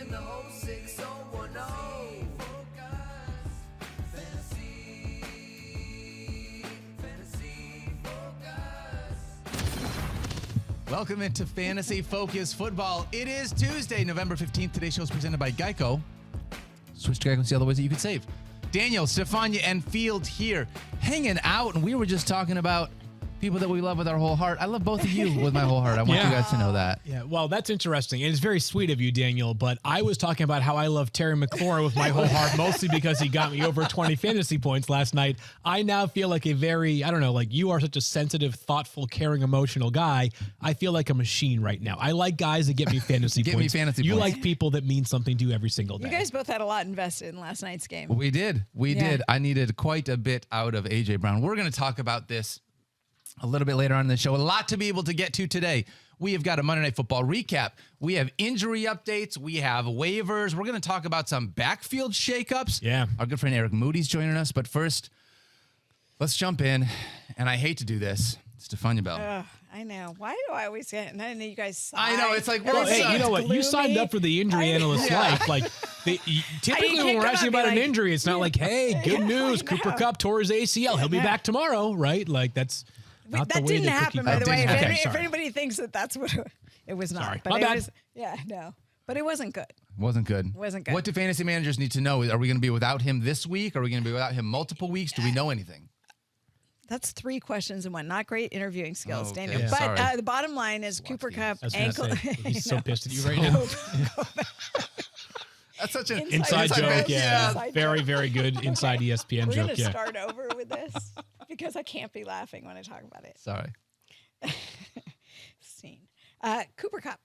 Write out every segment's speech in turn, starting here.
the whole 6010. Welcome into Fantasy Focus Football. It is Tuesday, November 15th. Today's show is presented by Geico. Switch to Geico and see all the ways that you can save. Daniel, Stephania, and Field here hanging out, and we were just talking about people that we love with our whole heart. I love both of you with my whole heart. I want you guys to know that. Yeah, well, that's interesting. And it's very sweet of you, Daniel, but I was talking about how I love Terry McLaurin with my whole heart, mostly because he got me over 20 fantasy points last night. I now feel like a very, I don't know, like you are such a sensitive, thoughtful, caring, emotional guy. I feel like a machine right now. I like guys that get me fantasy points. You like people that mean something to you every single day. You guys both had a lot invested in last night's game. We did. We did. I needed quite a bit out of A.J. Brown. We're going to talk about this a little bit later on in the show. A lot to be able to get to today. We have got a Monday Night Football recap. We have injury updates. We have waivers. We're going to talk about some backfield shakeups. Yeah. Our good friend Eric Moody's joining us. But first, let's jump in. And I hate to do this. Stephania Bell. I know. Why do I always get? And I know you guys sign. I know. It's like, well, hey, you know what? You signed up for the injury analyst life. Like, typically when we're asking about an injury, it's not like, hey, good news. Cooper Kupp tore his ACL. He'll be back tomorrow, right? Like, that's not that the way didn't happen, by the way. If Sorry. anybody thinks that that's what it was not. Sorry. But My it bad. was, no. But it wasn't good. Wasn't good. Wasn't good. What do fantasy managers need to know? Are we going to be without him this week? Are we going to be without him multiple weeks? Do we know anything? That's 3 questions in one. Not great interviewing skills, Okay. Daniel. Yeah. But the bottom line is Cooper Kupp ankle. He's so pissed at you right now. That's such an Inside joke, yeah. Inside Very, joke. very good inside ESPN We're joke, going to yeah. start over with this because I can't be laughing when I talk about it. Sorry. Scene. Cooper Kupp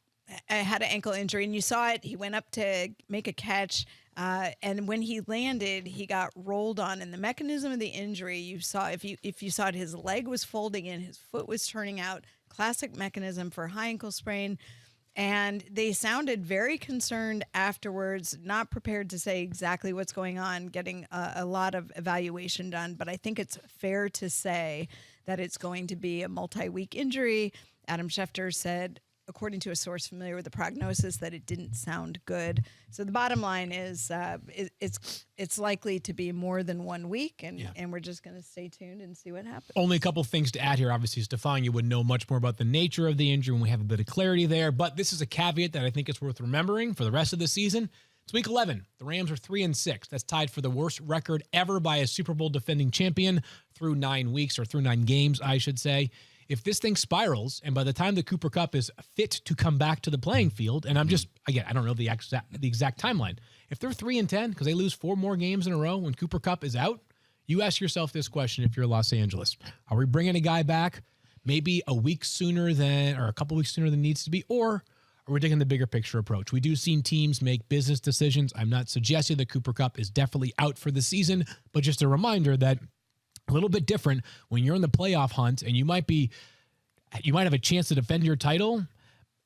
had an ankle injury, and you saw it. He went up to make a catch, and when he landed, he got rolled on. And the mechanism of the injury, you saw if you saw it, his leg was folding in, his foot was turning out. Classic mechanism for high ankle sprain. And they sounded very concerned afterwards, not prepared to say exactly what's going on, getting a lot of evaluation done. But I think it's fair to say that it's going to be a multi-week injury. Adam Schefter said, according to a source familiar with the prognosis, that it didn't sound good. So the bottom line is it's likely to be more than 1 week, and we're just going to stay tuned and see what happens. Only a couple things to add here. Obviously, Stephania would know much more about the nature of the injury when we have a bit of clarity there, but this is a caveat that I think is worth remembering for the rest of the season. It's week 11. The Rams are 3-6. That's tied for the worst record ever by a Super Bowl defending champion through 9 weeks, or through 9 games, I should say. If this thing spirals, and by the time the Cooper Kupp is fit to come back to the playing field, and I'm just, again, I don't know the exact timeline. If they're 3-10 because they lose 4 more games in a row when Cooper Kupp is out, you ask yourself this question if you're Los Angeles. Are we bringing a guy back maybe a week sooner than, or a couple weeks sooner than needs to be, or are we taking the bigger picture approach? We do see teams make business decisions. I'm not suggesting that Cooper Kupp is definitely out for the season, but just a reminder that a little bit different when you're in the playoff hunt and you might have a chance to defend your title.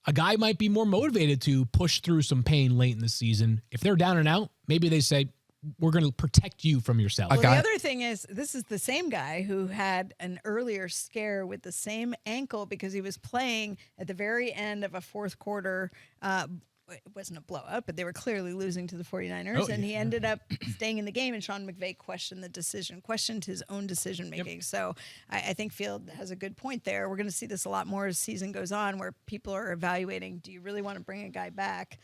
A guy might be more motivated to push through some pain late in the season. If they're down and out, maybe they say, we're going to protect you from yourself. Well, the other thing is, this is the same guy who had an earlier scare with the same ankle because he was playing at the very end of a fourth quarter. It wasn't a blowout, but they were clearly losing to the 49ers, and he ended up staying in the game, and Sean McVay questioned his own decision-making. Yep. So I think Field has a good point there. We're going to see this a lot more as the season goes on, where people are evaluating, do you really want to bring a guy back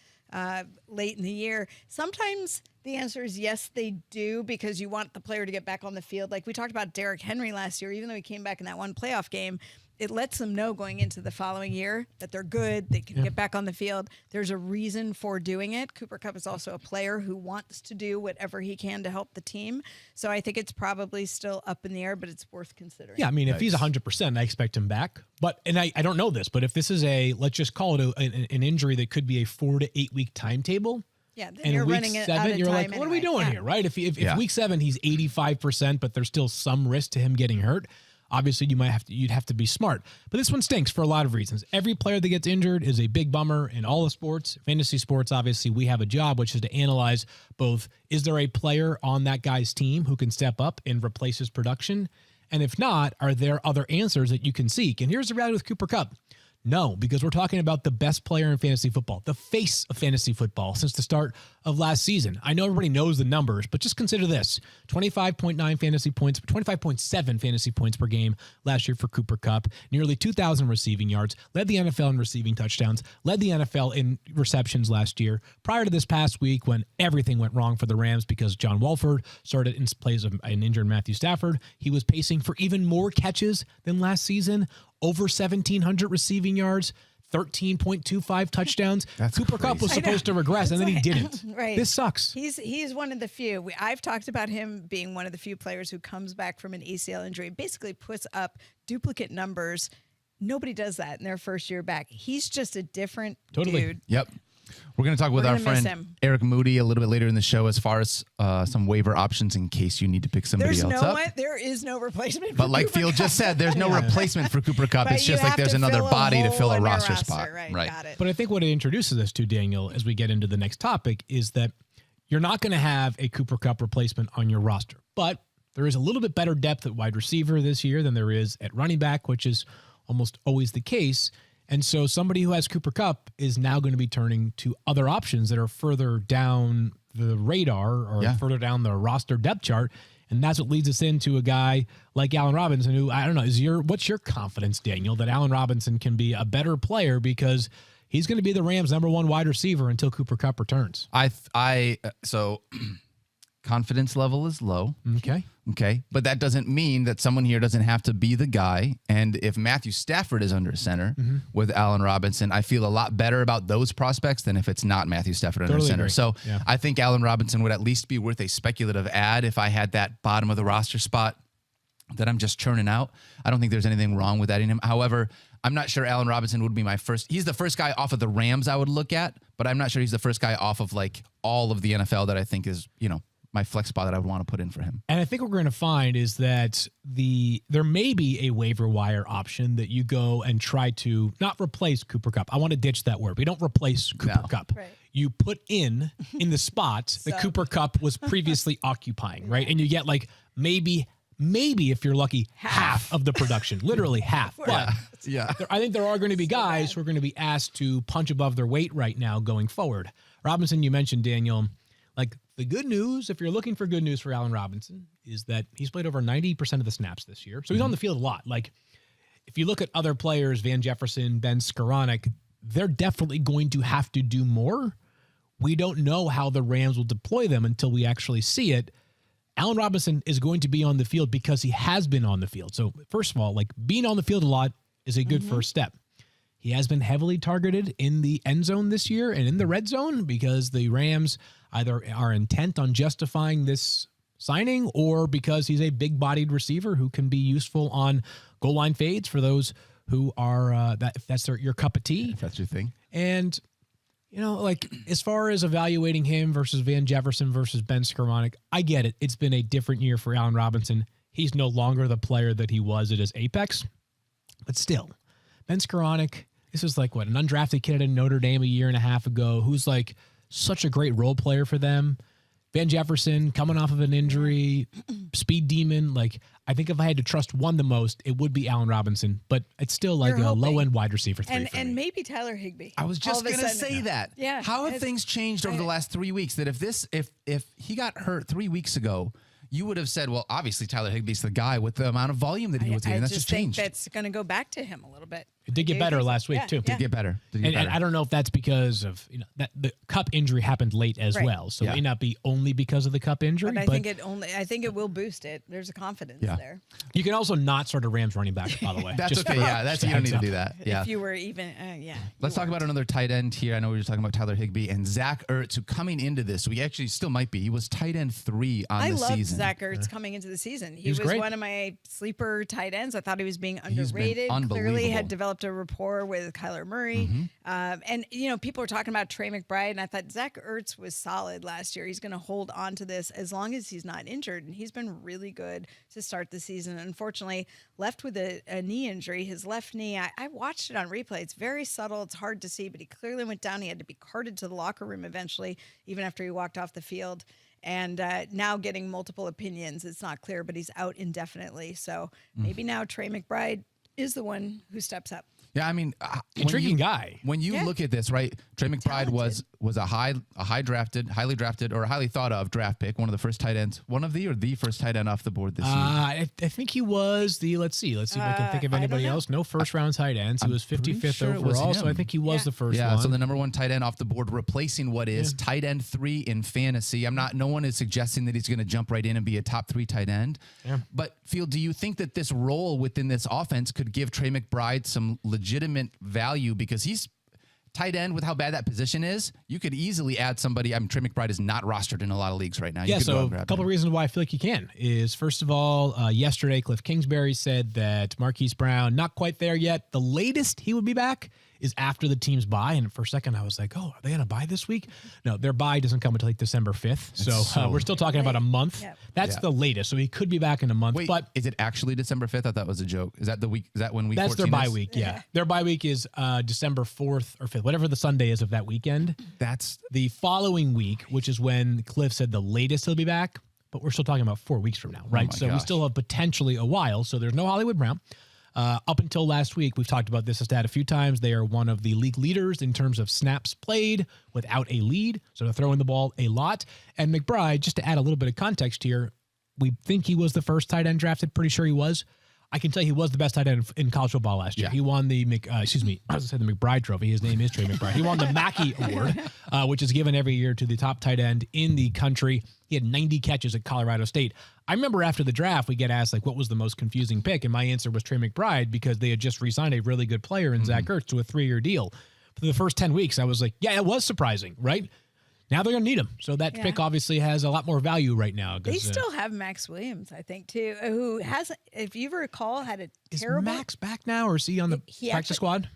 late in the year? Sometimes the answer is yes, they do, because you want the player to get back on the field. Like we talked about Derrick Henry last year, even though he came back in that one playoff game, it lets them know going into the following year that they're good, they can get back on the field. There's a reason for doing it. Cooper Kupp is also a player who wants to do whatever he can to help the team. So I think it's probably still up in the air, but it's worth considering. Yeah, I mean, if he's 100%, I expect him back. But, and I don't know this, but if this is let's just call it an injury that could be a 4 to 8 week timetable. Yeah, then and you're week running it 7, out of you're time like, anyway. what are we doing here, right? If week 7 he's 85%, but there's still some risk to him getting hurt, obviously you'd have to be smart. But this one stinks for a lot of reasons. Every player that gets injured is a big bummer in all the sports. Fantasy sports, obviously, we have a job, which is to analyze both, is there a player on that guy's team who can step up and replace his production? And if not, are there other answers that you can seek? And here's the reality with Cooper Kupp. No, because we're talking about the best player in fantasy football, the face of fantasy football since the start of last season. I know everybody knows the numbers, but just consider this: 25.9 fantasy points, 25.7 fantasy points per game last year for Cooper Kupp, nearly 2,000 receiving yards, led the NFL in receiving touchdowns, led the NFL in receptions last year. Prior to this past week, when everything went wrong for the Rams because John Wolford started in place of an injured Matthew Stafford, he was pacing for even more catches than last season. Over 1,700 receiving yards, 13.25 touchdowns. Cooper Kupp was supposed to regress, and then he didn't. Right. This sucks. He's one of the few. I've talked about him being one of the few players who comes back from an ACL injury, basically puts up duplicate numbers. Nobody does that in their first year back. He's just a different dude. Yep. We're going to talk with our friend Eric Moody a little bit later in the show as far as some waiver options in case you need to pick somebody else up. There is no replacement. But like Field just said, there's no replacement for Cooper Kupp. It's just like there's another body to fill a roster spot. Right. Got it. But I think what it introduces us to, Daniel, as we get into the next topic, is that you're not going to have a Cooper Kupp replacement on your roster. But there is a little bit better depth at wide receiver this year than there is at running back, which is almost always the case. And so somebody who has Cooper Kupp is now going to be turning to other options that are further down the radar or further down the roster depth chart. And that's what leads us into a guy like Allen Robinson, who, I don't know, what's your confidence, Daniel, that Allen Robinson can be a better player because he's going to be the Rams' #1 wide receiver until Cooper Kupp returns? So confidence level is low. Okay. But that doesn't mean that someone here doesn't have to be the guy. And if Matthew Stafford is under center with Allen Robinson, I feel a lot better about those prospects than if it's not Matthew Stafford under center. Agree. So yeah. I think Allen Robinson would at least be worth a speculative ad if I had that bottom of the roster spot that I'm just churning out. I don't think there's anything wrong with adding him. However, I'm not sure Allen Robinson would be my first. He's the first guy off of the Rams I would look at, but I'm not sure he's the first guy off of like all of the NFL that I think is, my flex spot that I would want to put in for him. And I think what we're going to find is that there may be a waiver wire option that you go and try to not replace Cooper Kupp. I want to ditch that word. We don't replace Cooper Kupp. Right. You put in the spot that Cooper Kupp was previously occupying, right? And you get like maybe if you're lucky, half of the production, literally half. But I think there are going to be guys who are going to be asked to punch above their weight right now going forward. Robinson, you mentioned, Daniel, like the good news, if you're looking for good news for Allen Robinson, is that he's played over 90% of the snaps this year. So he's on the field a lot. Like if you look at other players, Van Jefferson, Ben Skoranek, they're definitely going to have to do more. We don't know how the Rams will deploy them until we actually see it. Allen Robinson is going to be on the field because he has been on the field. So first of all, like being on the field a lot is a good first step. He has been heavily targeted in the end zone this year and in the red zone because the Rams either are intent on justifying this signing or because he's a big-bodied receiver who can be useful on goal line fades for those who are if that's your cup of tea. If that's your thing. And like as far as evaluating him versus Van Jefferson versus Ben Skoranek, I get it. It's been a different year for Allen Robinson. He's no longer the player that he was at his apex, but still, Ben Skoranek. This is like an undrafted kid at Notre Dame a year and a half ago who's like such a great role player for them. Van Jefferson coming off of an injury, speed demon. Like I think if I had to trust one the most, it would be Allen Robinson, but it's still like a low-end wide receiver 3 for me. And maybe Tyler Higbee. I was just going to say that. Yeah. How have things changed over the last 3 weeks that if he got hurt 3 weeks ago, you would have said, well, obviously Tyler Higbee's the guy with the amount of volume that he was getting. That's just changed. I just think that's going to go back to him a little bit. It did get better last week, too. Did get better. And I don't know if that's because of that the Kupp injury happened late as well, so it may not be only because of the Kupp injury. But I think it will boost it. There's a confidence there. You can also not start a Rams running back, by the way. That's okay. You don't need to do that. Yeah. If you were even, Let's talk about another tight end here. I know we were just talking about Tyler Higbee and Zach Ertz, who coming into this, we actually still might be. He was tight end 3 on the season. I loved Zach Ertz coming into the season. He was great. One of my sleeper tight ends. I thought he was being underrated. He's been Clearly had developed a rapport with Kyler Murray. Mm-hmm. And people were talking about Trey McBride, and I thought Zach Ertz was solid last year. He's going to hold on to this as long as he's not injured, and he's been really good to start the season. Unfortunately, left with a knee injury, his left knee. I watched it on replay. It's very subtle. It's hard to see, but he clearly went down. He had to be carted to the locker room eventually, even after he walked off the field. And now getting multiple opinions. It's not clear, but he's out indefinitely. So maybe now Trey McBride is the one who steps up. Yeah, I mean, Intriguing guy. When you look at this, right? Trey McBride was a highly drafted or a highly thought of draft pick, one of the first tight ends, the first tight end off the board this year. I think he was let's see if I can think of anybody else. No first round tight ends. He was 55th sure overall, so I think he was the first one. Yeah, so the number one tight end off the board, replacing what is tight end 3 in fantasy. No one is suggesting that he's going to jump right in and be a top 3 tight end. Yeah. But Field, do you think that this role within this offense could give Trey McBride some legitimate value, because he's tight end with how bad that position is? You could easily add somebody. Trey McBride is not rostered in a lot of leagues right now. Yeah, so a couple of reasons why I feel like you can is, first of all, yesterday Cliff Kingsbury said that Marquise Brown, not quite there yet. The latest he would be back is after the team's bye. And for a second, I was like, oh, are they going to bye this week? No, their bye doesn't come until like December 5th. So we're still talking about a month. Yep. That's the latest. So he could be back in a month. Wait, but is it actually December 5th? I thought that was a joke. Is that the week? Is that when week 14 That's their bye is? week, yeah. Their bye week is December 4th or 5th, whatever the Sunday is of that weekend. That's the following week, which is when Cliff said the latest he'll be back. But we're still talking about 4 weeks from now, right? So we still have potentially a while. So there's no Hollywood Brown. Up until last week, we've talked about this stat a few times. They are one of the league leaders in terms of snaps played without a lead. So they're throwing the ball a lot. And McBride, just to add a little bit of context here, we think he was the first tight end drafted. Pretty sure he was. I can tell you he was the best tight end in college football last year. He won the the McBride Trophy. His name is Trey McBride. He won the Mackey Award, which is given every year to the top tight end in the country. He had 90 catches at Colorado State. I remember after the draft, we get asked, like, what was the most confusing pick? And my answer was Trey McBride, because they had just re-signed a really good player in Zach Ertz to a 3-year deal. For the first 10 weeks, I was like, yeah, it was surprising, right? Now they're going to need him. So that pick obviously has a lot more value right now. They still have Max Williams, I think, too, who has, if you recall, had a terrible... Is Max back now, or is he on the practice squad?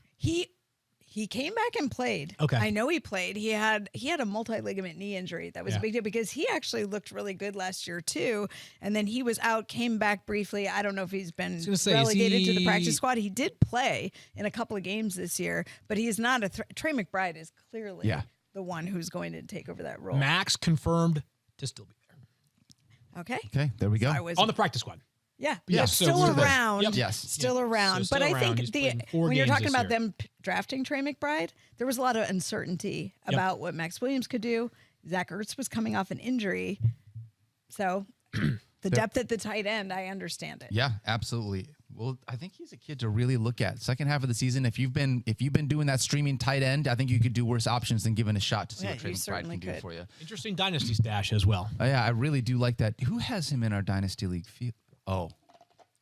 He came back and played. Okay. I know he played. He had a multi-ligament knee injury. That was a big deal, because he actually looked really good last year too. And then he was out, came back briefly. I don't know if he's been relegated to the practice squad. He did play in a couple of games this year, but he is not a Trey McBride is clearly the one who's going to take over that role. Max confirmed to still be there. Okay, there we go. On the practice squad. Yeah, still around. Yep. Yes. Still around. So but still I around. think when you're talking about them drafting Trey McBride, there was a lot of uncertainty about what Max Williams could do. Zach Ertz was coming off an injury. So the depth at the tight end, I understand it. Yeah, absolutely. Well, I think he's a kid to really look at. Second half of the season, if you've been doing that streaming tight end, I think you could do worse options than giving a shot to see what Trey McBride can do for you. Interesting dynasty stash as well. Yeah, I really do like that. Who has him in our dynasty league? Oh,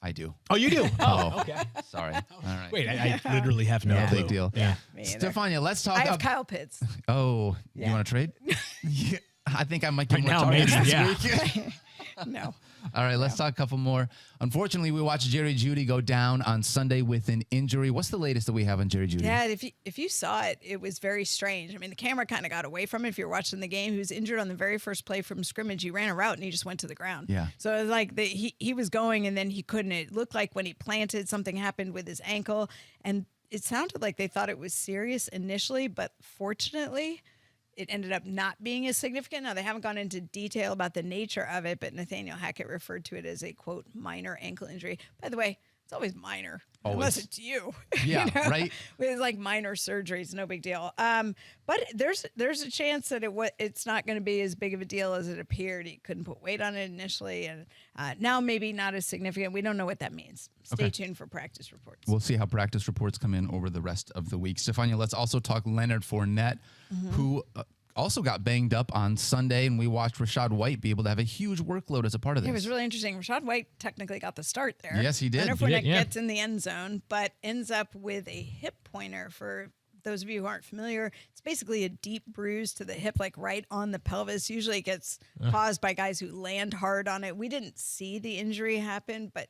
I do. Oh, you do? Oh, okay. Sorry. All right. Wait, I literally have no clue. Big deal. Yeah. Stephania, let's talk. I have Kyle Pitts. Oh, you want to trade? Yeah, I think I might get more now, targets maybe, this week. No. All right, let's talk a couple more. Unfortunately, we watched Jerry Jeudy go down on Sunday with an injury. What's the latest that we have on Jerry Jeudy? Yeah, if you saw it, it was very strange. I mean, the camera kind of got away from him. If you're watching the game, he was injured on the very first play from scrimmage. He ran a route and he just went to the ground. Yeah. So it was like he was going and then he couldn't. It looked like when he planted, something happened with his ankle. And it sounded like they thought it was serious initially, but fortunately, it ended up not being as significant. Now, they haven't gone into detail about the nature of it, but Nathaniel Hackett referred to it as a, quote, minor ankle injury. By the way, it's always minor, unless it's you. Yeah, right? It's like minor surgery. It's no big deal. But there's a chance that it's not going to be as big of a deal as it appeared. He couldn't put weight on it initially, and now maybe not as significant. We don't know what that means. Stay tuned for practice reports. We'll see how practice reports come in over the rest of the week. Stephania, let's also talk Leonard Fournette, who also got banged up on Sunday, and we watched Rachaad White be able to have a huge workload as a part of this. It was really interesting. Rachaad White technically got the start there. Yes, he did. Leonard Fournette gets in the end zone, but ends up with a hip pointer. For those of you who aren't familiar, it's basically a deep bruise to the hip, like right on the pelvis. Usually it gets caused by guys who land hard on it. We didn't see the injury happen, but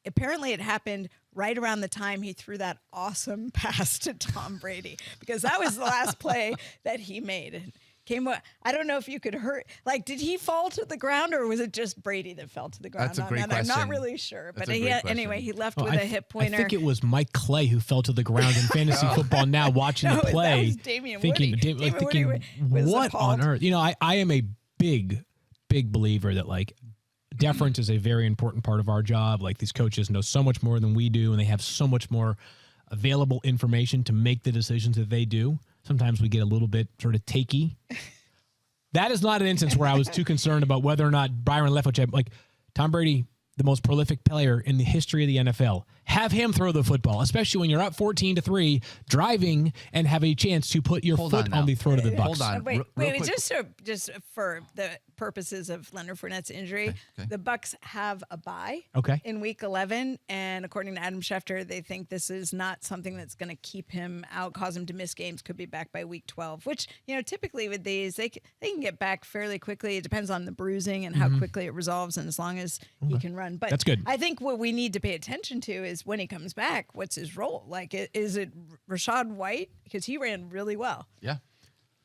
apparently it happened right around the time he threw that awesome pass to Tom Brady, because that was the last play that he made. I don't know if you could hurt. Like, did he fall to the ground, or was it just Brady that fell to the ground? That's a great question. I'm not really sure. But anyway, he left with a hip pointer. I think it was Mike Clay who fell to the ground in fantasy football now, watching the play. That was Damian Woody. What on earth? You know, I am a big believer that, like, deference is a very important part of our job. Like, these coaches know so much more than we do, and they have so much more available information to make the decisions that they do. Sometimes we get a little bit sort of takey. That is not an instance where I was too concerned about whether or not Byron Leftwich, like Tom Brady, the most prolific player in the history of the NFL. Have him throw the football, especially when you're up 14-3, driving and have a chance to put your foot on the throat of the Bucs. Hold on. Wait, just for the purposes of Leonard Fournette's injury, Okay. the Bucs have a bye in Week 11, and according to Adam Schefter, they think this is not something that's going to keep him out, cause him to miss games. Could be back by Week 12, which typically with these they can get back fairly quickly. It depends on the bruising and how quickly it resolves, and as long as he can run. But that's good. I think what we need to pay attention to is when he comes back, what's his role? Like, is it Rachaad White? Because he ran really well. Yeah.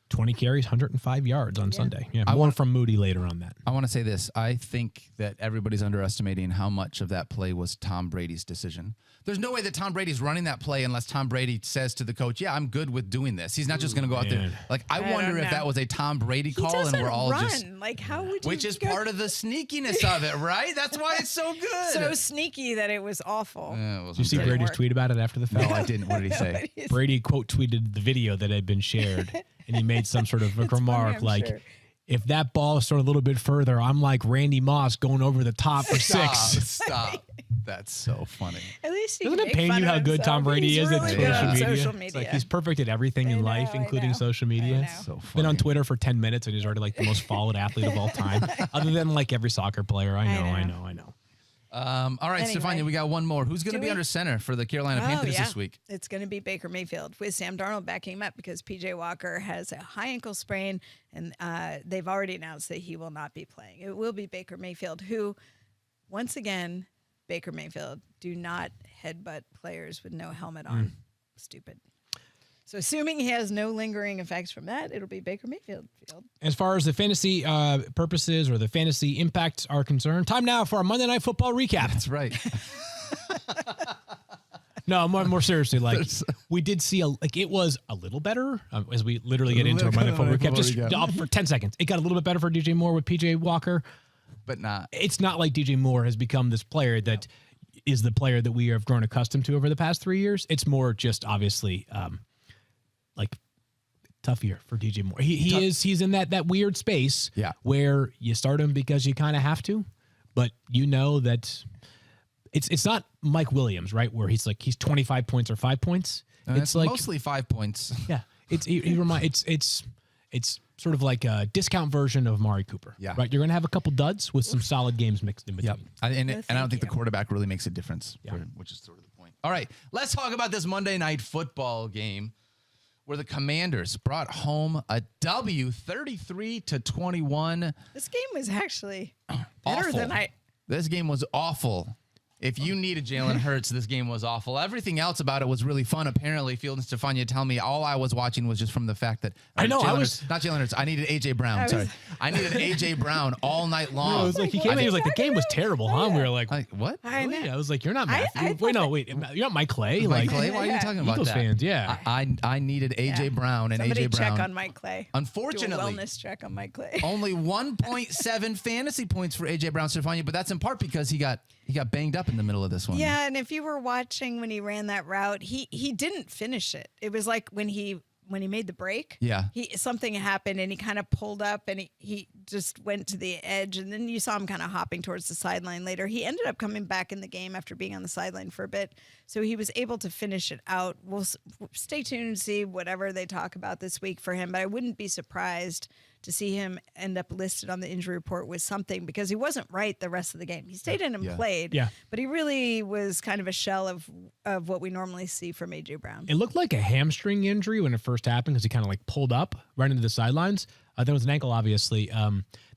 20 carries, 105 yards on Sunday. Yeah, more from Moody later on that. I want to say this. I think that everybody's underestimating how much of that play was Tom Brady's decision. There's no way that Tom Brady's running that play unless Tom Brady says to the coach, yeah, I'm good with doing this. He's not just going to go out there. Like, I wonder if that was a Tom Brady call and we're all just... Like, how would you... Which is part of the sneakiness of it, right? That's why it's so good. So sneaky that it was awful. Did you see Brady's tweet about it after the fact? No, I didn't. What did he say? Brady quote tweeted the video that had been shared, and he made some sort of a remark like, sure. if that ball is sort of a little bit further, I'm like Randy Moss going over the top for six. Stop. That's so funny. At least he Doesn't can it make pain fun you of how good himself. Tom Brady He's is really at good on social social media? It's media. like he's perfect at everything in life, I including know. social media. I know. So funny. Been on Twitter for 10 minutes and he's already like the most followed athlete of all time. Other than like every soccer player. I know. All right, Anyway. Stephania, we got one more. Who's going to Do be we? under center for the Carolina Panthers this week? It's going to be Baker Mayfield with Sam Darnold backing him up because P.J. Walker has a high ankle sprain, and they've already announced that he will not be playing. It will be Baker Mayfield, who, once again, Baker Mayfield, do not headbutt players with no helmet on. Stupid. So assuming he has no lingering effects from that, it'll be Baker Mayfield. As far as the fantasy purposes or the fantasy impacts are concerned, time now for our Monday Night Football recap. That's right. No, more seriously, like we did see it was a little better as we literally get into our Monday Night Football recap. Just for 10 seconds, it got a little bit better for DJ Moore with PJ Walker, but not. It's not like DJ Moore has become this player that is the player that we have grown accustomed to over the past 3 years. It's more just obviously like tough year for DJ Moore. He's in that weird space where you start him because you kind of have to, but you know that it's not Mike Williams, right? Where he's 25 points or 5 points. It's like mostly 5 points. Yeah. It's sort of like a discount version of Amari Cooper. Yeah. Right. You're going to have a couple duds with some solid games mixed in between. Yeah. And I don't think the quarterback really makes a difference, which is sort of the point. All right. Let's talk about this Monday Night Football game where the Commanders brought home a W 33-21. This game was actually better than This game was awful. If you needed Jalen Hurts, this game was awful. Everything else about it was really fun. Apparently, Field and Stephania tell me all I was watching was just from the fact that I know not Jalen Hurts. I needed AJ Brown. I needed AJ Brown all night long. I was like, he came in. He was like, the game was terrible, huh? And we were like, what? Really? I was like, you're not Matthew. Wait, you're not Mike Clay. Mike Clay? Why are you talking about Eagles that? fans, yeah. I needed AJ Brown and Somebody AJ Brown. check on Mike Clay. Unfortunately, do a wellness check on Mike Clay. Only 1.7 fantasy points for AJ Brown, Stephania, but that's in part because he got banged up in the middle of this one. Yeah, and if you were watching when he ran that route, he didn't finish it. It was like when he made the break. Yeah, something happened and he kind of pulled up and he just went to the edge, and then you saw him kind of hopping towards the sideline later. He ended up coming back in the game after being on the sideline for a bit, so he was able to finish it out. We'll stay tuned and see whatever they talk about this week for him, but I wouldn't be surprised to see him end up listed on the injury report with something, because he wasn't right the rest of the game. He stayed in and played, but he really was kind of a shell of what we normally see from AJ Brown. It looked like a hamstring injury when it first happened because he kind of like pulled up right into the sidelines. There was an ankle, obviously.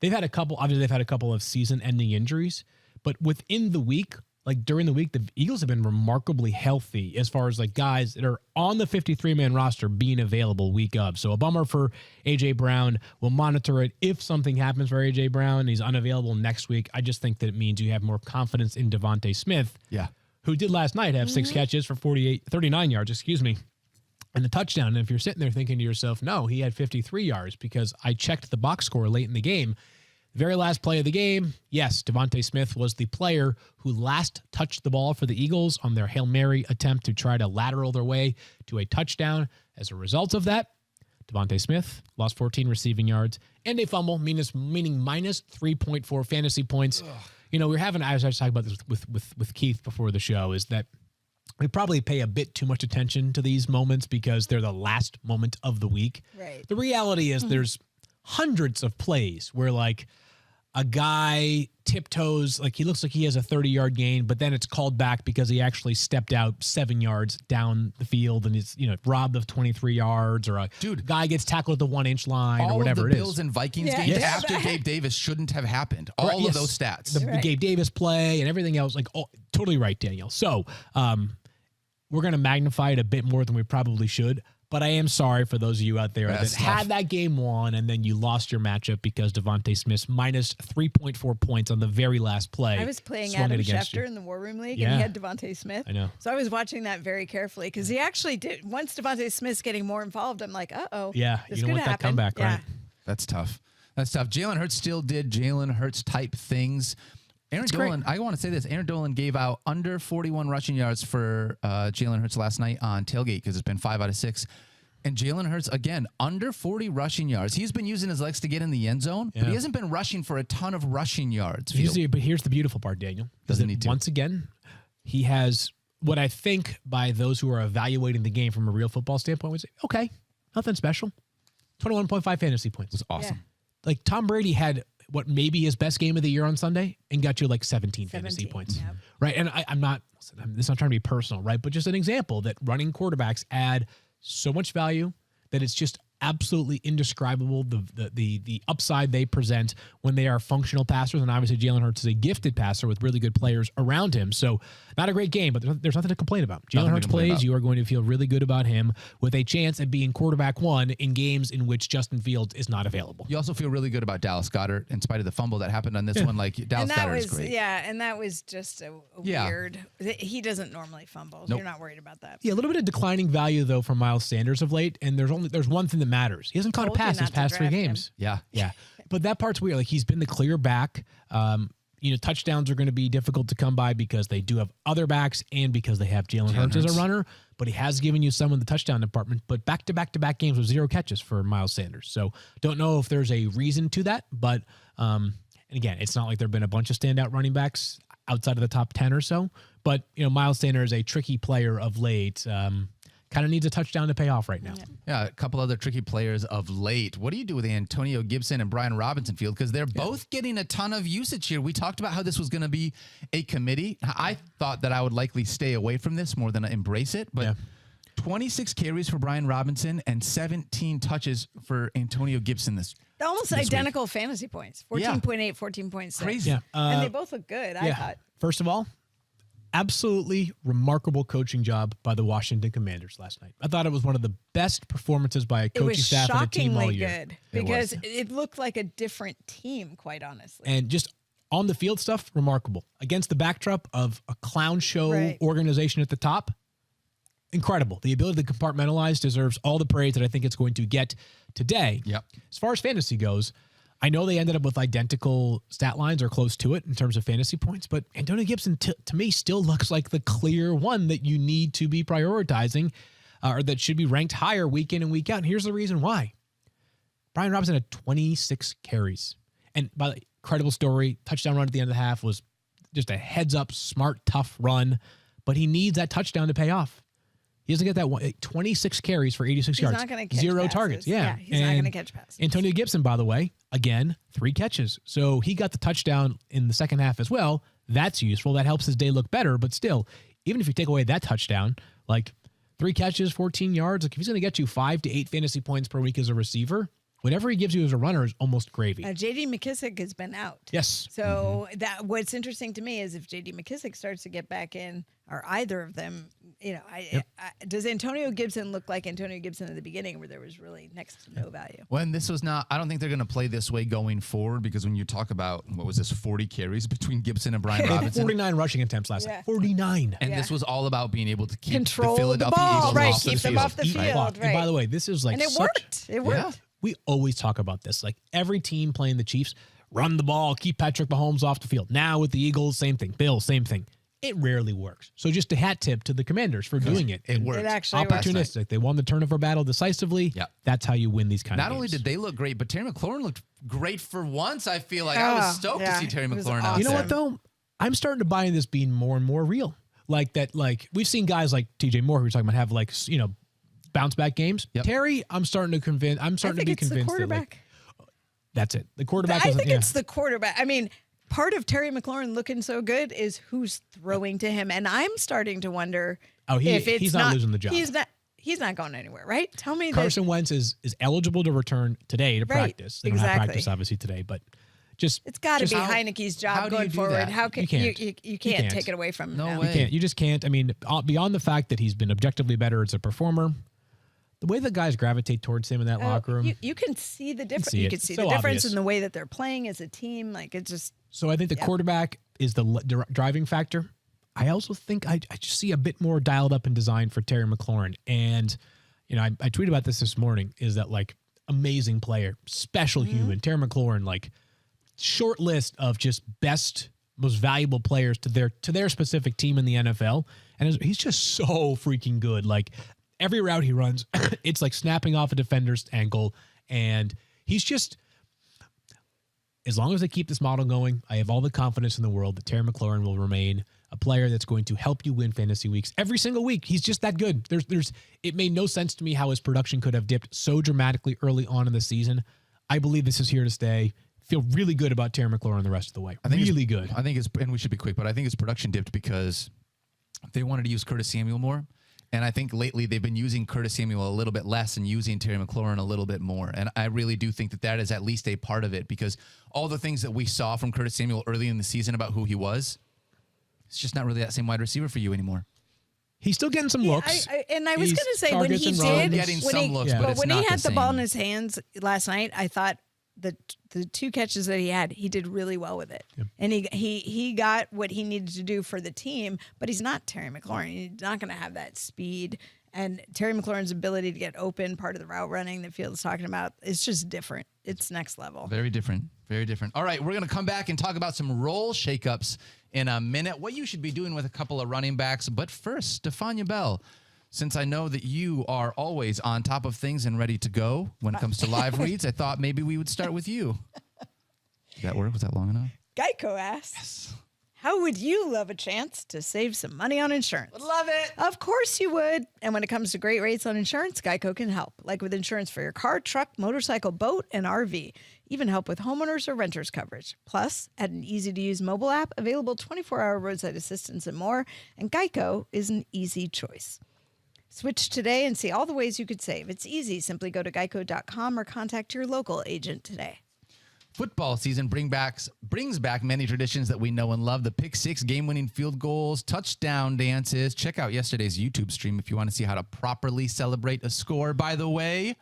They've had a couple of season-ending injuries, but within the week, like during the week, the Eagles have been remarkably healthy as far as like guys that are on the 53-man roster being available week of. So a bummer for A.J. Brown. We'll monitor it. If something happens for A.J. Brown and he's unavailable next week, I just think that it means you have more confidence in Devontae Smith, who did last night have 6 catches for 39 yards, and a touchdown. And if you're sitting there thinking to yourself, no, he had 53 yards because I checked the box score late in the game. Very last play of the game, yes, Devontae Smith was the player who last touched the ball for the Eagles on their Hail Mary attempt to try to lateral their way to a touchdown. As a result of that, Devontae Smith lost 14 receiving yards and a fumble, meaning minus 3.4 fantasy points. Ugh. You know, I was talking about this with Keith before the show, is that we probably pay a bit too much attention to these moments because they're the last moment of the week. Right. The reality is there's hundreds of plays where, like, a guy tiptoes, like he looks like he has a 30-yard gain, but then it's called back because he actually stepped out 7 yards down the field and is, robbed of 23 yards, or a guy gets tackled at the 1-inch line, or whatever it is. All of the Bills and Vikings games after Gabe Davis shouldn't have happened. All of those stats. The Gabe Davis play and everything else, like, totally right, Danielle. So we're going to magnify it a bit more than we probably should. But I am sorry for those of you out there that had that game won and then you lost your matchup because Devontae Smith minus 3.4 points on the very last play. I was playing Adam Schefter in the War Room League, and he had Devontae Smith. I know. So I was watching that very carefully because he actually did. Once Devontae Smith's getting more involved, I'm like, uh-oh. Yeah, you don't want that comeback, right? That's tough. Jalen Hurts still did Jalen Hurts type things. Aaron Dolan, I want to say this. Aaron Dolan gave out under 41 rushing yards for Jalen Hurts last night on tailgate because it's been 5 out of 6. And Jalen Hurts, again, under 40 rushing yards. He's been using his legs to get in the end zone, but he hasn't been rushing for a ton of rushing yards. But here's the beautiful part, Daniel. Doesn't need to. Once again, he has what I think by those who are evaluating the game from a real football standpoint would say, okay, nothing special. 21.5 fantasy points. It was awesome. Yeah. Like Tom Brady had what maybe his best game of the year on Sunday and got you like 17 fantasy points. Yep. Right. And I'm not trying to be personal, right? But just an example that running quarterbacks add so much value that it's just absolutely indescribable, the upside they present when they are functional passers. And obviously Jalen Hurts is a gifted passer with really good players around him. So not a great game, but there's nothing to complain about. Jalen Hurts plays, you are going to feel really good about him with a chance at being quarterback one in games in which Justin Fields is not available. You also feel really good about Dallas Goedert in spite of the fumble that happened on this one. Like Dallas Goedert is great. Yeah, and that was just a weird. He doesn't normally fumble. Nope. You're not worried about that. Yeah, a little bit of declining value though from Miles Sanders of late, and there's one thing that matters. He hasn't caught a pass his past 3 games. Yeah. But that part's weird. Like he's been the clear back. Touchdowns are going to be difficult to come by because they do have other backs and because they have Jalen Hurts as a runner. But he has given you some in the touchdown department. But back-to-back games with 0 catches for Miles Sanders. So don't know if there's a reason to that. But and again, it's not like there've been a bunch of standout running backs outside of the top 10 or so. But Miles Sanders is a tricky player of late. Kind of needs a touchdown to pay off right now. Yeah, a couple other tricky players of late. What do you do with Antonio Gibson and Brian Robinson field? Because they're both getting a ton of usage here. We talked about how this was going to be a committee. I thought that I would likely stay away from this more than embrace it. But 26 carries for Brian Robinson and 17 touches for Antonio Gibson this almost identical fantasy points. 14.8, 14.6. Crazy. Yeah. And they both look good, I thought. First of all, absolutely remarkable coaching job by the Washington Commanders last night. I thought it was one of the best performances by a coaching staff and a team all year. It was shockingly good because it looked like a different team, quite honestly. And just on the field stuff, remarkable. Against the backdrop of a clown show organization at the top, incredible. The ability to compartmentalize deserves all the praise that I think it's going to get today. Yep. As far as fantasy goes, I know they ended up with identical stat lines or close to it in terms of fantasy points, but Antonio Gibson, to me, still looks like the clear one that you need to be prioritizing or that should be ranked higher week in and week out. And here's the reason why. Brian Robinson had 26 carries. And by the way, incredible story, touchdown run at the end of the half was just a heads-up, smart, tough run, but he needs that touchdown to pay off. He doesn't get that 26 carries for 86 yards. He's not going to catch 0 passes. targets. He's not going to catch passes. Antonio Gibson, by the way, again, 3 catches. So he got the touchdown in the second half as well. That's useful. That helps his day look better. But still, even if you take away that touchdown, like 3 catches, 14 yards, like if he's going to get you 5 to 8 fantasy points per week as a receiver, whatever he gives you as a runner is almost gravy. J.D. McKissick has been out. Yes. So what's interesting to me is if J.D. McKissick starts to get back in, or either of them, does Antonio Gibson look like Antonio Gibson at the beginning where there was really next to no value? When this was not, I don't think they're going to play this way going forward because when you talk about, 40 carries between Gibson and Brian Robinson. 49 rushing attempts last night. 49. And this was all about being able to keep control the Philadelphia ball, Eagles keep them off the field. And by the way, this is like and it worked. It worked. We always talk about this. Like every team playing the Chiefs, run the ball, keep Patrick Mahomes off the field. Now with the Eagles, same thing. Bills, same thing. It rarely works. So just a hat tip to the Commanders for doing it. It worked. It actually works. Opportunistic. They won the turnover battle decisively. Yep. That's how you win these kind of Not games. only did they look great, but Terry McLaurin looked great for once. I feel like I was stoked to see Terry It was McLaurin out awesome. You know there. what, though? I'm starting to buy into this being more and more real. Like that, like we've seen guys like TJ Moore who we're talking about have like, bounce back games. Yep. Terry, I'm starting to be convinced. I think it's the quarterback. That's it. The quarterback. I think it's the quarterback. I mean, part of Terry McLaurin looking so good is who's throwing to him, and I'm starting to wonder if it's he's not losing the job. He's not going anywhere, right? Tell me Carson Wentz is eligible to return today to practice. They don't have exactly. practice obviously today, but just it's got to be how Heineke's how job do you going do forward. that? How can You can't. you can't can't. take it away from him? No now. way. you can't. You just can't. I mean, beyond the fact that he's been objectively better as a performer, the way the guys gravitate towards him in that locker room. You can see the difference. see You it. can see So the difference obvious. in the way that they're playing as a team. Like it's just So I think the quarterback is the driving factor. I also think I just see a bit more dialed up and designed for Terry McLaurin. And, I tweeted about this morning, is that like amazing player, special human, Terry McLaurin, like short list of just best, most valuable players to their specific team in the NFL. And he's just so freaking good. Like every route he runs, it's like snapping off a defender's ankle. And he's just, as long as they keep this model going, I have all the confidence in the world that Terry McLaurin will remain a player that's going to help you win fantasy weeks every single week. He's just that good. It made no sense to me how his production could have dipped so dramatically early on in the season. I believe this is here to stay. Feel really good about Terry McLaurin the rest of the way. Really good. I think and we should be quick, but I think his production dipped because they wanted to use Curtis Samuel more. And I think lately they've been using Curtis Samuel a little bit less and using Terry McLaurin a little bit more. And I really do think that is at least a part of it, because all the things that we saw from Curtis Samuel early in the season about who he was, it's just not really that same wide receiver for you anymore. He's still getting some looks. I was He's going to say when targets he and did, runs. Getting when some he, looks, Yeah. but it's when not he had the ball in same. his hands last night, I thought the two catches that he had, he did really well with it, and he got what he needed to do for the team. But he's not Terry McLaurin. He's not going to have that speed. And Terry McLaurin's ability to get open, part of the route running that Field's talking about, it's just different. It's next level. Very different. Very different. All right, we're going to come back and talk about some role shakeups in a minute, what you should be doing with a couple of running backs. But first, Stephania Bell, since I know that you are always on top of things and ready to go when it comes to live reads, I thought maybe we would start with you. Did that work? Was that long enough? Geico asks, how would you love a chance to save some money on insurance? Love it. Of course you would. And when it comes to great rates on insurance, Geico can help. Like with insurance for your car, truck, motorcycle, boat, and RV. Even help with homeowners or renters coverage. Plus, add an easy-to-use mobile app, available 24-hour roadside assistance and more. And Geico is an easy choice. Switch today and see all the ways you could save. It's easy. Simply go to geico.com or contact your local agent today. Football season brings back many traditions that we know and love. The pick six, game-winning field goals, touchdown dances. Check out yesterday's YouTube stream if you want to see how to properly celebrate a score, by the way.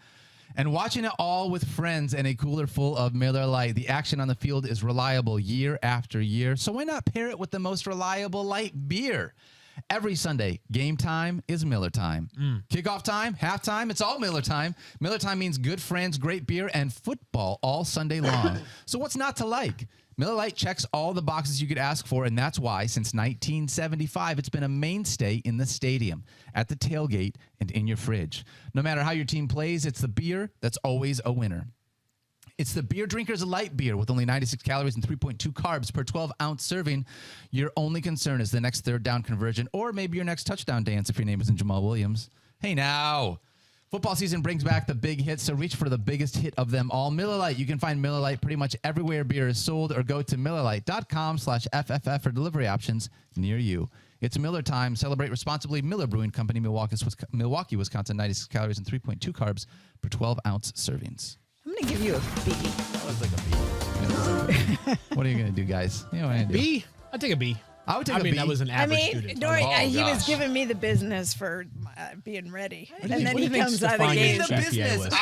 And watching it all with friends and a cooler full of Miller Lite. The action on the field is reliable year after year, so why not pair it with the most reliable light beer? Every Sunday, game time is Miller time. Kickoff time, halftime, it's all Miller time. Miller time means good friends, great beer, and football all Sunday long. So what's not to like? Miller Lite checks all the boxes you could ask for, and that's why, since 1975, it's been a mainstay in the stadium, at the tailgate, and in your fridge. No matter how your team plays, it's the beer that's always a winner. It's the Beer Drinker's Light Beer with only 96 calories and 3.2 carbs per 12-ounce serving. Your only concern is the next third down conversion, or maybe your next touchdown dance if your name isn't Jamal Williams. Hey, now. Football season brings back the big hits, so reach for the biggest hit of them all. Miller Lite. You can find Miller Lite pretty much everywhere beer is sold, or go to MillerLite.com/FFF for delivery options near you. It's Miller time. Celebrate responsibly. Miller Brewing Company, Milwaukee, Wisconsin. 96 calories and 3.2 carbs per 12-ounce servings. I'm going to give you a B. That was like a B. What are you going to do, guys? You know what I do? B? I'd take a B. I would take a B. That was an average I mean, student. Dory, Oh, he was gosh. giving me the business for being ready. And then what do he you think comes out of the Stephania's gate. the GPA business. was?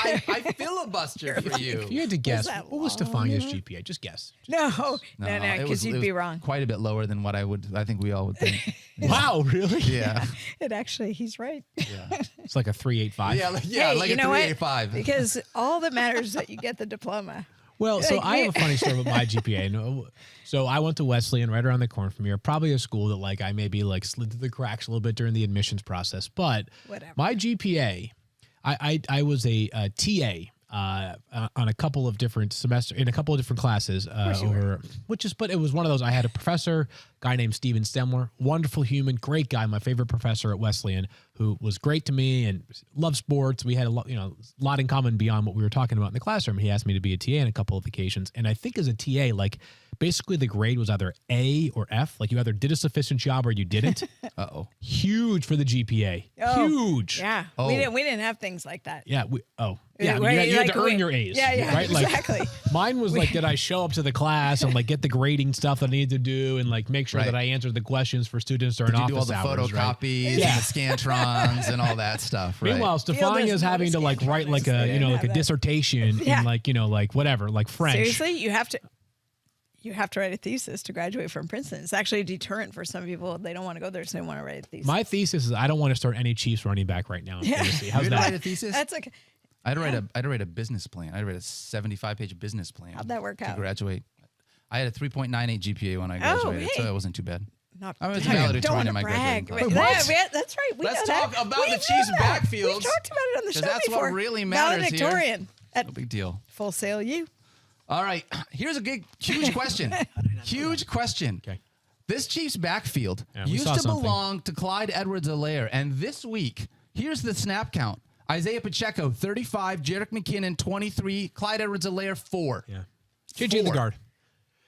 I filibuster for you. If you had to guess, that what was long? Stephania's GPA? Just guess. No, it because was- you'd it be was wrong. Quite a bit lower than what I think we all would think. Wow, really? Yeah. It actually, he's right. It's like a 3.85. Yeah, Hey, like you a know what? 385. Because all that matters is that you get the diploma. Well, so I have a funny story with my GPA. No, so I went to Wesleyan, right around the corner from here. Probably a school that like I maybe like slid through the cracks a little bit during the admissions process. But Whatever. my GPA, I was a TA on a couple of different in a couple of different classes but it was one of those. I had a professor, guy named Steven Stemler, wonderful human, great guy, my favorite professor at Wesleyan, who was great to me and loved sports. We had a lot in common beyond what we were talking about in the classroom. He asked me to be a TA on a couple of occasions, and I think as a TA, like basically the grade was either A or F. Like you either did a sufficient job or you didn't. Huge for the GPA. Oh, Huge. Yeah. Oh. We didn't have things like that. Yeah. Yeah, you had to earn your A's. Yeah, right? Like, exactly. Mine was like, did I show up to the class and like get the grading stuff that I neneeded to do and like make sure that I answered the questions for students during Did you office do all the hours, photocopies and the scantrons and all that stuff, right? Meanwhile, Stephania is having to like write like a like a dissertation in like whatever, like French. Seriously, you have to write a thesis to graduate from Princeton. It's actually a deterrent for some people. They don't want to go there, so they want to write a thesis. My thesis is I don't want to start any Chiefs running back right now in fantasy. How's You had to that? write a thesis? That's like, I had to write a business plan. I had to write a 75-page business plan. How'd that work to out? graduate? I had a 3.98 GPA when I graduated, so it wasn't too bad. not. I was Don't valedictorian wanna in my brag. graduating Right. class. Yeah, that's right. We Let's know talk that. about We the know Chiefs' that. backfields, We've talked about it on the show that's what before. really matters here. Valedictorian at No big deal. Full Sail U. All right, here's a huge question. Huge question. Okay. This Chiefs backfield we used saw to something. belong to Clyde Edwards-Helaire, and this week, here's the snap count. Isaiah Pacheco, 35. Jerick McKinnon, 23. Clyde Edwards-Helaire, 4. Yeah. JJ in the guard.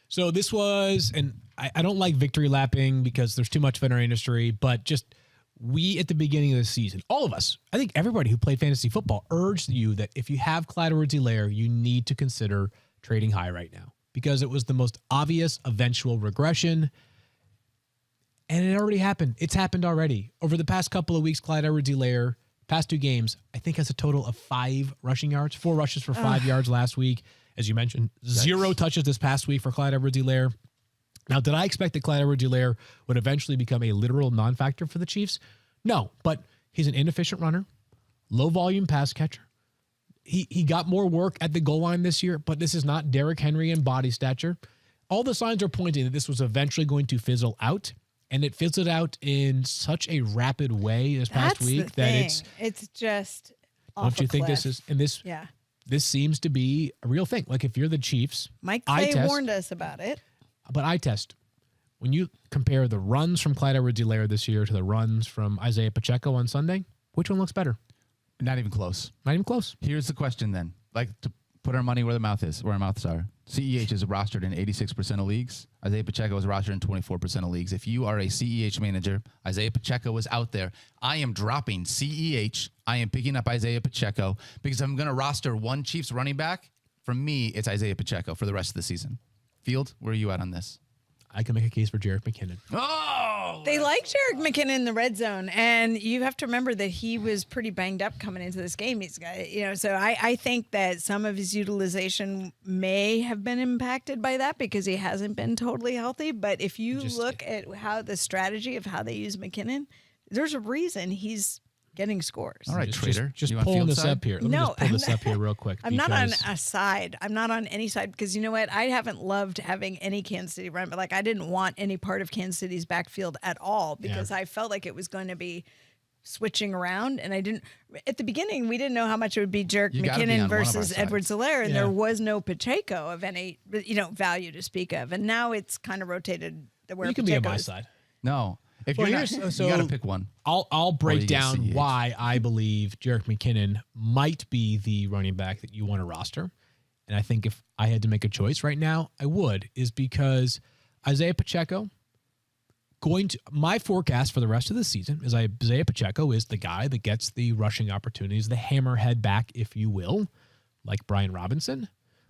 So this was, and I don't like victory lapping because there's too much veterinary industry, but just we at the beginning of the season, all of us, I think everybody who played fantasy football urged you that if you have Clyde Edwards-Helaire, you need to consider trading high right now because it was the most obvious eventual regression. And it already happened. It's happened already. Over the past couple of weeks, Clyde Edwards-Helaire, past 2 games, I think has a total of 5 rushing yards, 4 rushes for 5 yards last week. As you mentioned, 0 touches this past week for Clyde Edwards-Helaire. Now, did I expect that Clyde Edwards-Helaire would eventually become a literal non-factor for the Chiefs? No, but he's an inefficient runner, low-volume pass catcher. He got more work at the goal line this year, but this is not Derrick Henry in body stature. All the signs are pointing that this was eventually going to fizzle out, and it fizzled out in such a rapid way this past That's week the that thing. it's just off don't you a think cliff. this is and this Yeah. this seems to be a real thing. Like if you're the Chiefs, Mike eye Clay test, warned us about it. but eye test. When you compare the runs from Clyde Edwards-Helaire this year to the runs from Isaiah Pacheco on Sunday, which one looks better? Not even close. Not even close. Here's the question then. Like to put our money where the mouth is, where our mouths are. CEH is rostered in 86% of leagues. Isaiah Pacheco is rostered in 24% of leagues. If you are a CEH manager, Isaiah Pacheco is out there. I am dropping CEH. I am picking up Isaiah Pacheco because I'm going to roster one Chiefs running back. For me, it's Isaiah Pacheco for the rest of the season. Field, where are you at on this? I can make a case for Jerick McKinnon. Oh! They like Jerick McKinnon in the red zone, and you have to remember that he was pretty banged up coming into this game. He's got, so I think that some of his utilization may have been impacted by that because he hasn't been totally healthy. But if you look at how the strategy of how they use McKinnon, there's a reason he's getting scores. All right, trader. Just You want pulling field this side? up here. Let me No, just pull this up here real quick. I'm not on because- a side. I'm not on any side because you know what? I haven't loved having any Kansas City run, but like I didn't want any part of Kansas City's backfield at all because I felt like it was going to be switching around, and I didn't. At the beginning, we didn't know how much it would be Jerick You gotta be McKinnon on one of our versus sides. Edwards-Helaire, and Yeah. there was no Pacheco of any value to speak of, and now it's kind of rotated where You can be on my Pacheco's- side. No. If Well, you're not, here's- you got to pick one. I'll break you get down CEH. why I believe Jerick McKinnon might be the running back that you want to roster. And I think if I had to make a choice right now, I would, is because Isaiah Pacheco, my forecast for the rest of the season is Isaiah Pacheco is the guy that gets the rushing opportunities, the hammerhead back, if you will, like Brian Robinson.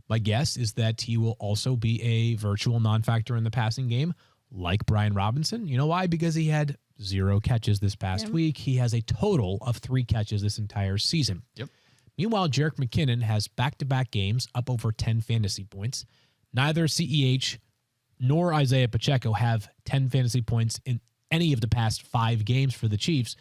My guess is that he will also be a virtual non-factor in the passing game, like Brian Robinson. You know why? Because he had 0 catches this past week. He has a total of 3 catches this entire season. Yep. Meanwhile, Jerick McKinnon has back-to-back games up over 10 fantasy points. Neither CEH nor Isaiah Pacheco have 10 fantasy points in any of the past 5 games for the Chiefs.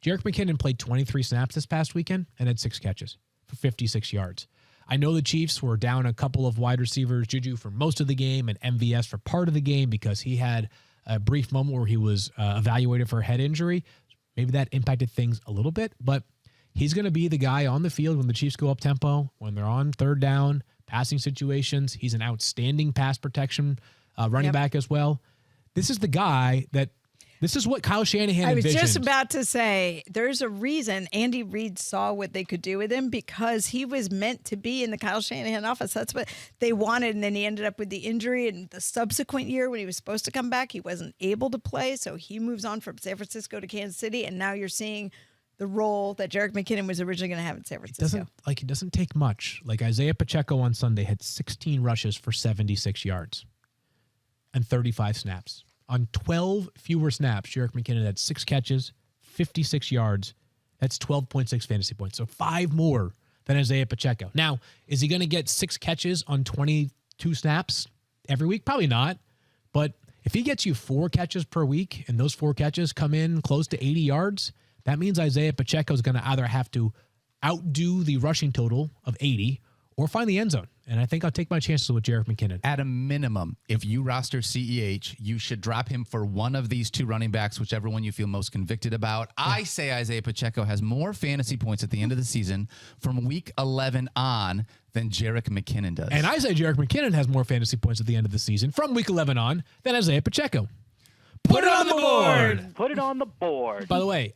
Jerick McKinnon played 23 snaps this past weekend and had 6 catches for 56 yards. I know the Chiefs were down a couple of wide receivers, Juju for most of the game and MVS for part of the game because he had a brief moment where he was evaluated for a head injury. Maybe that impacted things a little bit, but he's going to be the guy on the field when the Chiefs go up tempo, when they're on third down, passing situations. He's an outstanding pass protection running back as well. This is the guy this is what Kyle Shanahan envisioned. I was just about to say, there's a reason Andy Reid saw what they could do with him because he was meant to be in the Kyle Shanahan office. That's what they wanted, and then he ended up with the injury. And the subsequent year when he was supposed to come back, he wasn't able to play, so he moves on from San Francisco to Kansas City, and now you're seeing the role that Jerick McKinnon was originally going to have in San Francisco. It doesn't take much. Like Isaiah Pacheco on Sunday had 16 rushes for 76 yards and 35 snaps. On 12 fewer snaps, Jerick McKinnon had 6 catches, 56 yards. That's 12.6 fantasy points. So 5 more than Isaiah Pacheco. Now, is he going to get 6 catches on 22 snaps every week? Probably not. But if he gets you 4 catches per week and those 4 catches come in close to 80 yards, that means Isaiah Pacheco is going to either have to outdo the rushing total of 80 or find the end zone. And I think I'll take my chances with Jerick McKinnon. At a minimum, if you roster CEH, you should drop him for one of these 2 running backs, whichever one you feel most convicted about. I say Isaiah Pacheco has more fantasy points at the end of the season from week 11 on than Jerick McKinnon does. And I say Jerick McKinnon has more fantasy points at the end of the season from week 11 on than Isaiah Pacheco. Put it on the board! Put it on the board. By the way,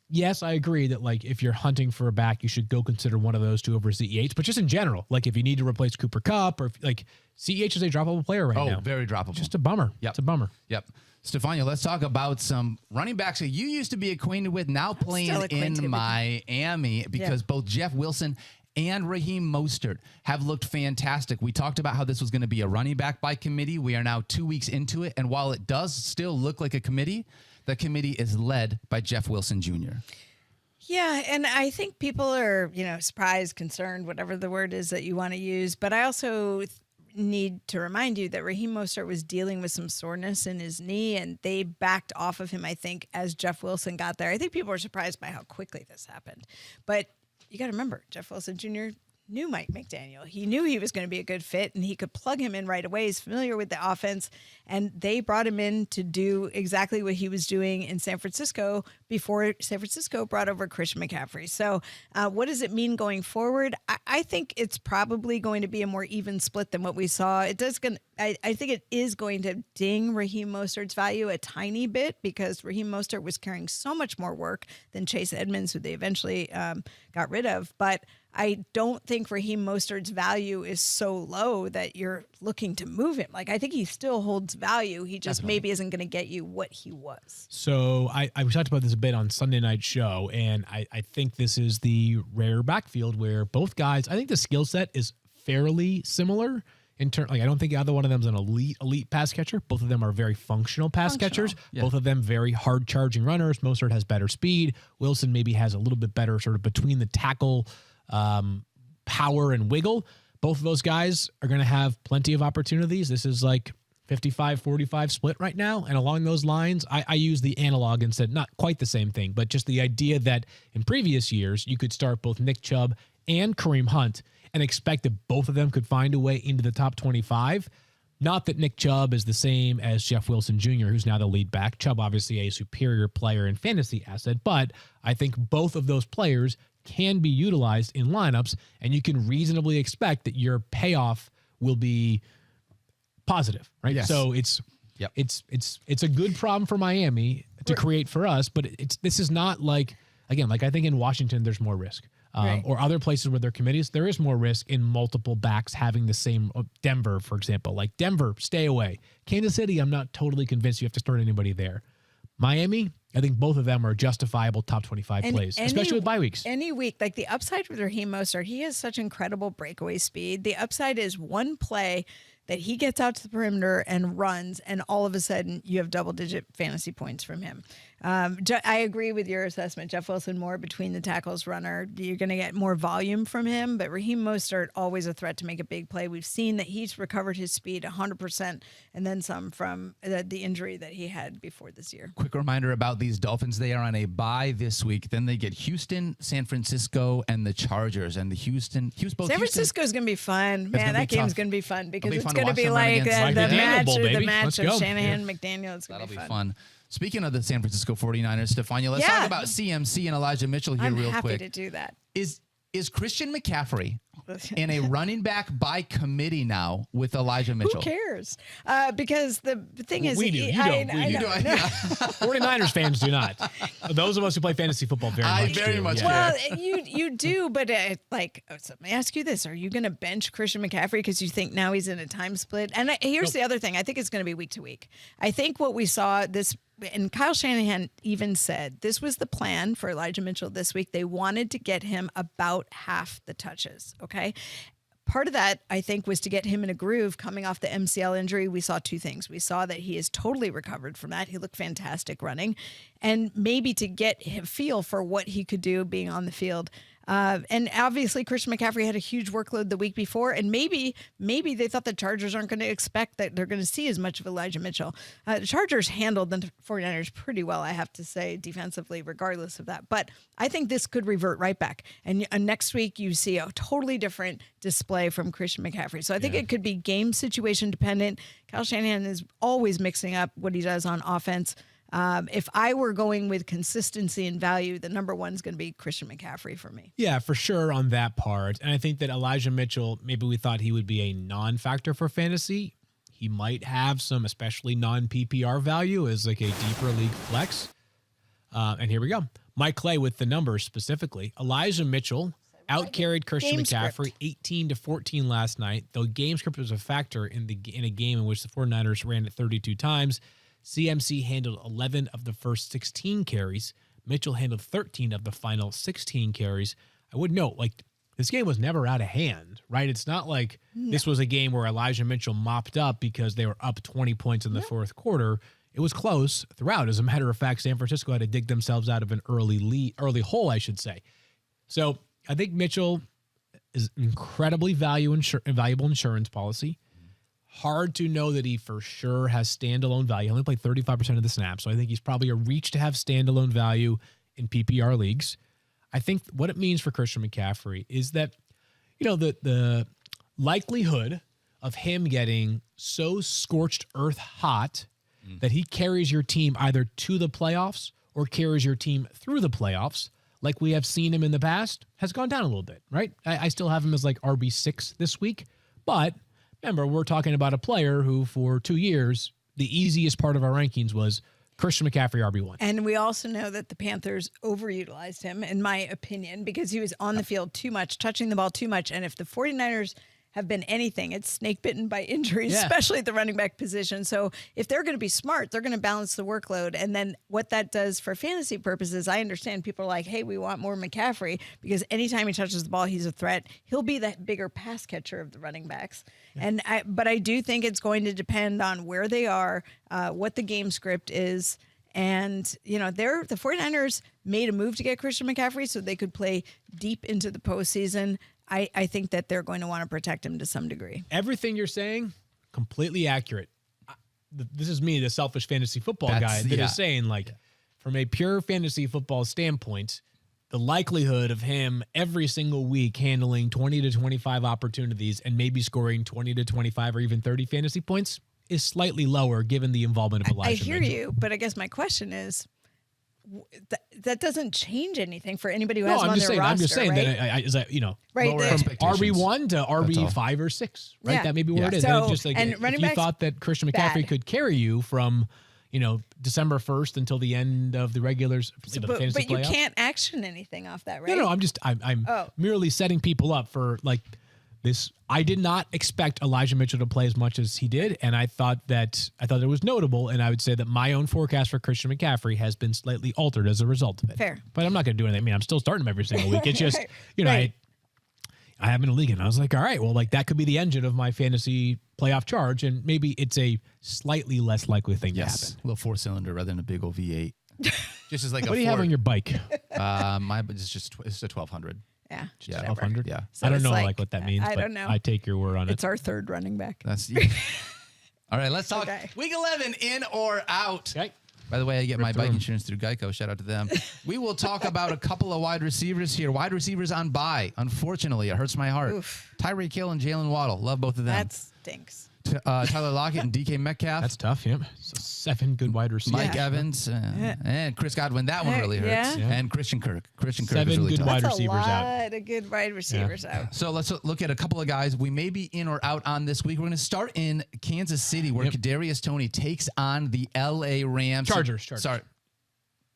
yes, I agree that like if you're hunting for a back, you should go consider one of those 2 over CEH. But just in general, like if you need to replace Cooper Kupp or if, like CEH is a droppable player right now. Oh, very droppable. Just a bummer. Yep. It's a bummer. Yep. Stephania, let's talk about some running backs that you used to be acquainted with, now playing in Miami because both Jeff Wilson and Raheem Mostert have looked fantastic. We talked about how this was going to be a running back by committee. We are now 2 weeks into it, and while it does still look like a committee, the committee is led by Jeff Wilson Jr. Yeah, and I think people are, surprised, concerned, whatever the word is that you want to use. But I also need to remind you that Raheem Mostert was dealing with some soreness in his knee, and they backed off of him, I think, as Jeff Wilson got there. I think people are surprised by how quickly this happened. But you got to remember, Jeff Wilson Jr. knew Mike McDaniel. He knew he was going to be a good fit, and he could plug him in right away. He's familiar with the offense, and they brought him in to do exactly what he was doing in San Francisco before San Francisco brought over Christian McCaffrey. So what does it mean going forward? I think it's probably going to be a more even split than what we saw. I think it is going to ding Raheem Mostert's value a tiny bit because Raheem Mostert was carrying so much more work than Chase Edmonds, who they eventually got rid of. But I don't think Raheem Mostert's value is so low that you're looking to move him. Like, I think he still holds value. He just maybe isn't going to get you what he was. So we talked about this a bit on Sunday Night Show, and I think this is the rare backfield where both guys, I think the skill set is fairly similar. I don't think either one of them is an elite pass catcher. Both of them are very functional pass catchers. Yeah. Both of them very hard charging runners. Mostert has better speed. Wilson maybe has a little bit better sort of between the tackle power and wiggle. Both of those guys are going to have plenty of opportunities. This is like 55-45 split right now. And along those lines, I use the analog and said not quite the same thing, but just the idea that in previous years, you could start both Nick Chubb and Kareem Hunt and expect that both of them could find a way into the top 25. Not that Nick Chubb is the same as Jeff Wilson Jr., who's now the lead back. Chubb, obviously a superior player and fantasy asset, but I think both of those players can be utilized in lineups, and you can reasonably expect that your payoff will be positive, right? Yes. So it's a good problem for Miami to create for us, but this is not like, again, like I think in Washington there's more risk. Or other places where there are committees, there is more risk in multiple backs having the same. Denver, for example, like Denver, stay away. Kansas City, I'm not totally convinced you have to start anybody there. Miami, I think both of them are justifiable top 25 plays, especially with bye weeks. Any week, like the upside with Raheem Mostert, he has such incredible breakaway speed. The upside is one play that he gets out to the perimeter and runs, and all of a sudden you have double-digit fantasy points from him. I agree with your assessment. Jeff Wilson more between the tackles runner. You're going to get more volume from him, but Raheem Mostert always a threat to make a big play. We've seen that he's recovered his speed 100% and then some from the injury that he had before this year. Quick reminder about these Dolphins. They are on a bye this week. Then they get Houston, San Francisco, and the Chargers. And the San Francisco is going to be fun. Man, that game's going to be fun because it's going to be them like run the against match Bowl, of Shanahan McDaniel. It's going That'll to be fun. fun. Speaking of the San Francisco 49ers, Stephania, let's talk about CMC and Elijah Mitchell here real quick. I'm happy to do that. Is Christian McCaffrey in a running back by committee now with Elijah Mitchell? Who cares? Because the thing is, we do. You don't. We do. 49ers fans do not. Those of us who play fantasy football very much do. Well, you do, but so let me ask you this: are you going to bench Christian McCaffrey because you think now he's in a time split? And here's the other thing: I think it's going to be week to week. I think what we saw this. And Kyle Shanahan even said this was the plan for Elijah Mitchell this week. They wanted to get him about half the touches, okay? Part of that, I think, was to get him in a groove coming off the MCL injury. We saw two things. We saw that he is totally recovered from that. He looked fantastic running. And maybe to get a feel for what he could do being on the field. And obviously, Christian McCaffrey had a huge workload the week before, and maybe they thought the Chargers aren't going to expect that they're going to see as much of Elijah Mitchell. The Chargers handled the 49ers pretty well, I have to say, defensively, regardless of that. But I think this could revert right back. And next week, you see a totally different display from Christian McCaffrey. So I think it could be game situation dependent. Kyle Shanahan is always mixing up what he does on offense. If I were going with consistency and value, the number one is going to be Christian McCaffrey for me. Yeah, for sure on that part. And I think that Elijah Mitchell, maybe we thought he would be a non-factor for fantasy. He might have some especially non-PPR value as like a deeper league flex. And here we go. Mike Clay with the numbers specifically. Elijah Mitchell out-carried Christian McCaffrey 18-14 last night, though game script was a factor in a game in which the 49ers ran it 32 times. CMC handled 11 of the first 16 carries. Mitchell handled 13 of the final 16 carries. I would note, this game was never out of hand, right? It's not like this was a game where Elijah Mitchell mopped up because they were up 20 points in the fourth quarter. It was close throughout. As a matter of fact, San Francisco had to dig themselves out of an early hole, I should say. So I think Mitchell is incredibly valuable insurance policy. Hard to know that he for sure has standalone value. He only played 35% of the snaps, so I think he's probably a reach to have standalone value in PPR leagues. I think what it means for Christian McCaffrey is that, the likelihood of him getting so scorched earth hot that he carries your team either to the playoffs or carries your team through the playoffs, like we have seen him in the past, has gone down a little bit, right? I still have him as like RB6 this week, but remember, we're talking about a player who, for 2 years, the easiest part of our rankings was Christian McCaffrey, RB1. And we also know that the Panthers overutilized him, in my opinion, because he was on the field too much, touching the ball too much. And if the 49ers have been anything, it's snake bitten by injuries, especially at the running back position. So if they're going to be smart, they're going to balance the workload. And then what that does for fantasy purposes, I understand people are like, hey, we want more McCaffrey because anytime he touches the ball, he's a threat. He'll be the bigger pass catcher of the running backs. Yeah. But I do think it's going to depend on where they are, what the game script is. And, the 49ers made a move to get Christian McCaffrey so they could play deep into the postseason. I think that they're going to want to protect him to some degree. Everything you're saying, completely accurate. This is me, the selfish fantasy football guy, that is saying, from a pure fantasy football standpoint, the likelihood of him every single week handling 20 to 25 opportunities and maybe scoring 20 to 25 or even 30 fantasy points is slightly lower given the involvement of Elijah Mitchell. I hear Mitchell. you, but I guess my question is, that doesn't change anything for anybody who has him on their roster. I'm just saying right? that is that right, from RB1 to RB5 or 6, right? Yeah. That may be where it is. So, Just and if you thought that Christian McCaffrey could carry you from December 1st until the end of the regulars, the fantasy but you playoffs. Can't action anything off that, right? No, I'm merely setting people up for this. I did not expect Elijah Mitchell to play as much as he did, and I thought it was notable, and I would say that my own forecast for Christian McCaffrey has been slightly altered as a result of it. Fair. But I'm not going to do anything. I mean, I'm still starting him every single week. It's just, right. I have him in a league, and I was like, all right, well, that could be the engine of my fantasy playoff charge, and maybe it's a slightly less likely thing to happen. A little 4-cylinder rather than a big old V8. Just as like What do you have on your bike? my it's a 1200. Yeah. Yeah. 1200? Yeah. So I don't it's know like- what that means. I but don't know. I take your word on it. It's our third running back. That's all right. Let's talk Okay. week 11 in or out. Okay. By the way, I get my through bike 'em. insurance through Geico. Shout out to them. We will talk about a couple of wide receivers here. Wide receivers on bye. Unfortunately, it hurts my heart. Oof. Tyreek Hill and Jalen Waddle. Love both of them. That stinks. Tyler Lockett and DK Metcalf. That's tough. Yep. So 7 good wide receivers. Mike Evans and Chris Godwin. That one really hurts. Yeah. And Christian Kirk. Christian Kirk 7 is really good tough. wide That's receivers a out. lot of good wide receivers out. So let's look at a couple of guys we may be in or out on this week. We're going to start in Kansas City, where Kadarius Toney takes on the LA Rams. Chargers. Sorry.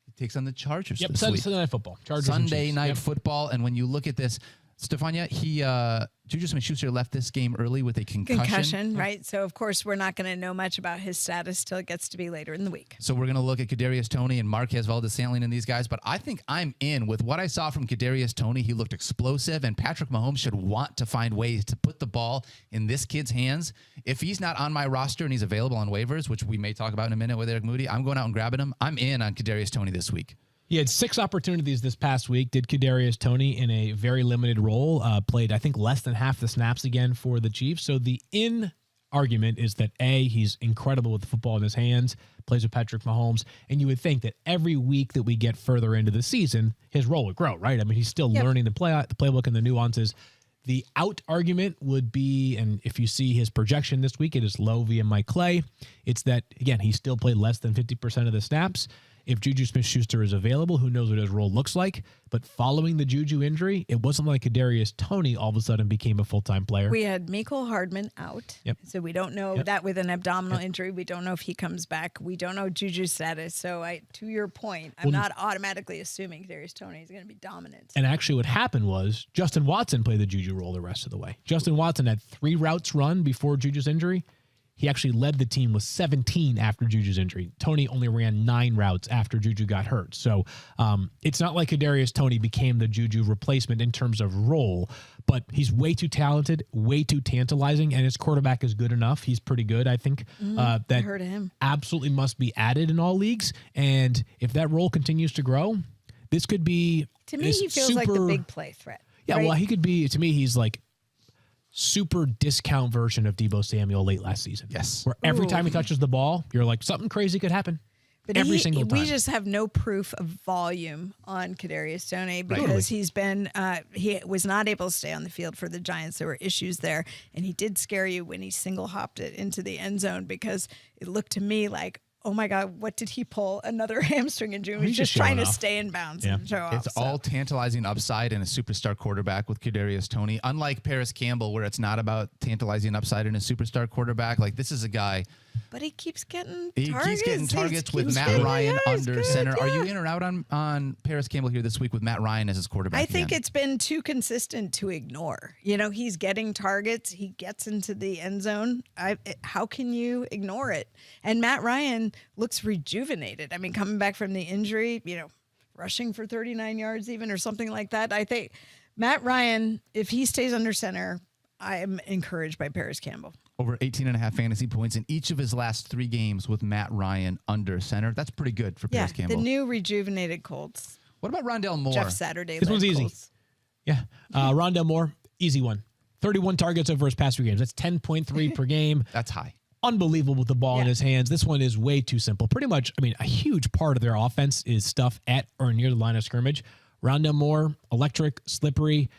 He takes on the Chargers Yep. this Sunday week. Night Football. Chargers and Sunday Chiefs. Night Yep. Football. And when you look at this, Stephania, Juju Smith-Schuster left this game early with a Concussion, right? So, of course, we're not going to know much about his status till it gets to be later in the week. So we're going to look at Kadarius Toney and Marquez Valdes-Scantling and these guys. But I think I'm in with what I saw from Kadarius Toney. He looked explosive, and Patrick Mahomes should want to find ways to put the ball in this kid's hands. If he's not on my roster and he's available on waivers, which we may talk about in a minute with Eric Moody, I'm going out and grabbing him. I'm in on Kadarius Toney this week. He had 6 opportunities this past week. Did Kadarius Toney in a very limited role. Played, I think, less than half the snaps again for the Chiefs. So the in argument is that, A, he's incredible with the football in his hands, plays with Patrick Mahomes, and you would think that every week that we get further into the season, his role would grow, right? I mean, he's still learning the playbook and the nuances. The out argument would be, and if you see his projection this week, it is low via Mike Clay. It's that, again, he still played less than 50% of the snaps. If Juju Smith-Schuster is available, who knows what his role looks like. But following the Juju injury, it wasn't like Kadarius Toney all of a sudden became a full-time player. We had Mecole Hardman out. Yep. So we don't know that with an abdominal injury. We don't know if he comes back. We don't know Juju's status. So to your point, I'm not automatically assuming Kadarius Toney is going to be dominant. And actually what happened was Justin Watson played the Juju role the rest of the way. Justin Watson had 3 routes run before Juju's injury. He actually led the team with 17 after Juju's injury. Toney only ran 9 routes after Juju got hurt. So it's not like Kadarius Toney became the Juju replacement in terms of role, but he's way too talented, way too tantalizing, and his quarterback is good enough. He's pretty good, I think. I That heard of him. absolutely must be added in all leagues. And if that role continues to grow, this could be To me, this he feels like the super- big play threat. Yeah, right? well, he could be, to me, he's like super discount version of Debo Samuel late last season. Yes. Where every Ooh. time he touches the ball, you're like, something crazy could happen. But every single time. We just have no proof of volume on Kadarius Toney because Totally. he's been he was not able to stay on the field for the Giants. There were issues there, and he did scare you when he single hopped it into the end zone because it looked to me like, oh my God, what did he pull? Another hamstring injury. He was He's just just trying showing to off. stay in bounds Yeah. and show off. It's all tantalizing upside and a superstar quarterback with Kadarius Toney. Unlike Paris Campbell, where it's not about tantalizing upside and a superstar quarterback. Like, this is a guy. But he keeps getting He targets. keeps getting targets with keeps Matt getting- Ryan yeah, he's under good, center. Are yeah. you in or out on Paris Campbell here this week with Matt Ryan as his quarterback? I think again? it's been too consistent to ignore. You know, he's getting targets. He gets into the end zone. How can you ignore it? And Matt Ryan looks rejuvenated. I mean, coming back from the injury, you know, rushing for 39 yards even or something like that. I think Matt Ryan, if he stays under center, I am encouraged by Paris Campbell. over 18.5 fantasy points in each of his last 3 games with Matt Ryan under center. That's pretty good for Paris Campbell. The new rejuvenated Colts. What about Rondell Moore? Jeff Saturday. This one's easy. Colts. Yeah. Rondell Moore, easy one. 31 targets over his past 3 games. That's 10.3 per game. That's high. Unbelievable with the ball in Yeah. his hands. This one is way too simple. Pretty much, I mean, a huge part of their offense is stuff at or near the line of scrimmage. Rondell Moore, electric, slippery,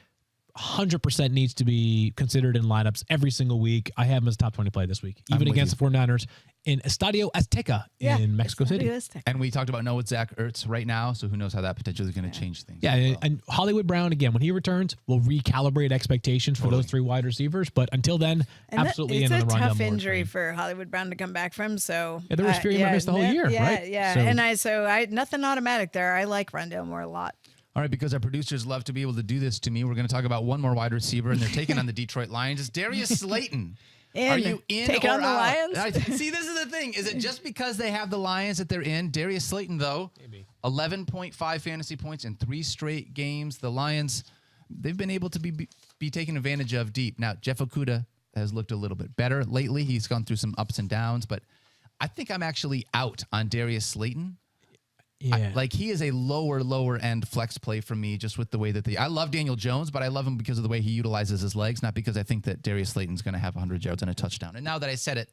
100% needs to be considered in lineups every single week. I have him as a top 20 play this week, even with against the 49ers in Estadio Azteca in Mexico City. And we talked about with Zach Ertz right now, so who knows how that potentially is going to change things. Yeah, as well. and Hollywood Brown, again, when he returns, will recalibrate expectations for those 3 wide receivers. But until then, absolutely it's in on a the Rondell tough Moore injury train. for Hollywood Brown to come back from. So Yeah, there was fear he might miss the whole year, right? Yeah, So- and nothing automatic there. I like Rondell Moore a lot. All right, because our producers love to be able to do this to me, we're going to talk about one more wide receiver, and they're taking on the Detroit Lions. It's Darius Slayton. Are you in Taking or on the out? Lions? See, this is the thing. Is it just because they have the Lions that they're in? Darius Slayton, though, 11.5 fantasy points in 3 straight games. The Lions, they've been able to be taken advantage of deep. Now, Jeff Okudah has looked a little bit better lately. He's gone through some ups and downs, but I think I'm actually out on Darius Slayton. Yeah. He is a lower end flex play for me, just with the way that I love Daniel Jones, but I love him because of the way he utilizes his legs, not because I think that Darius Slayton's going to have 100 yards and a touchdown. And now that I said it,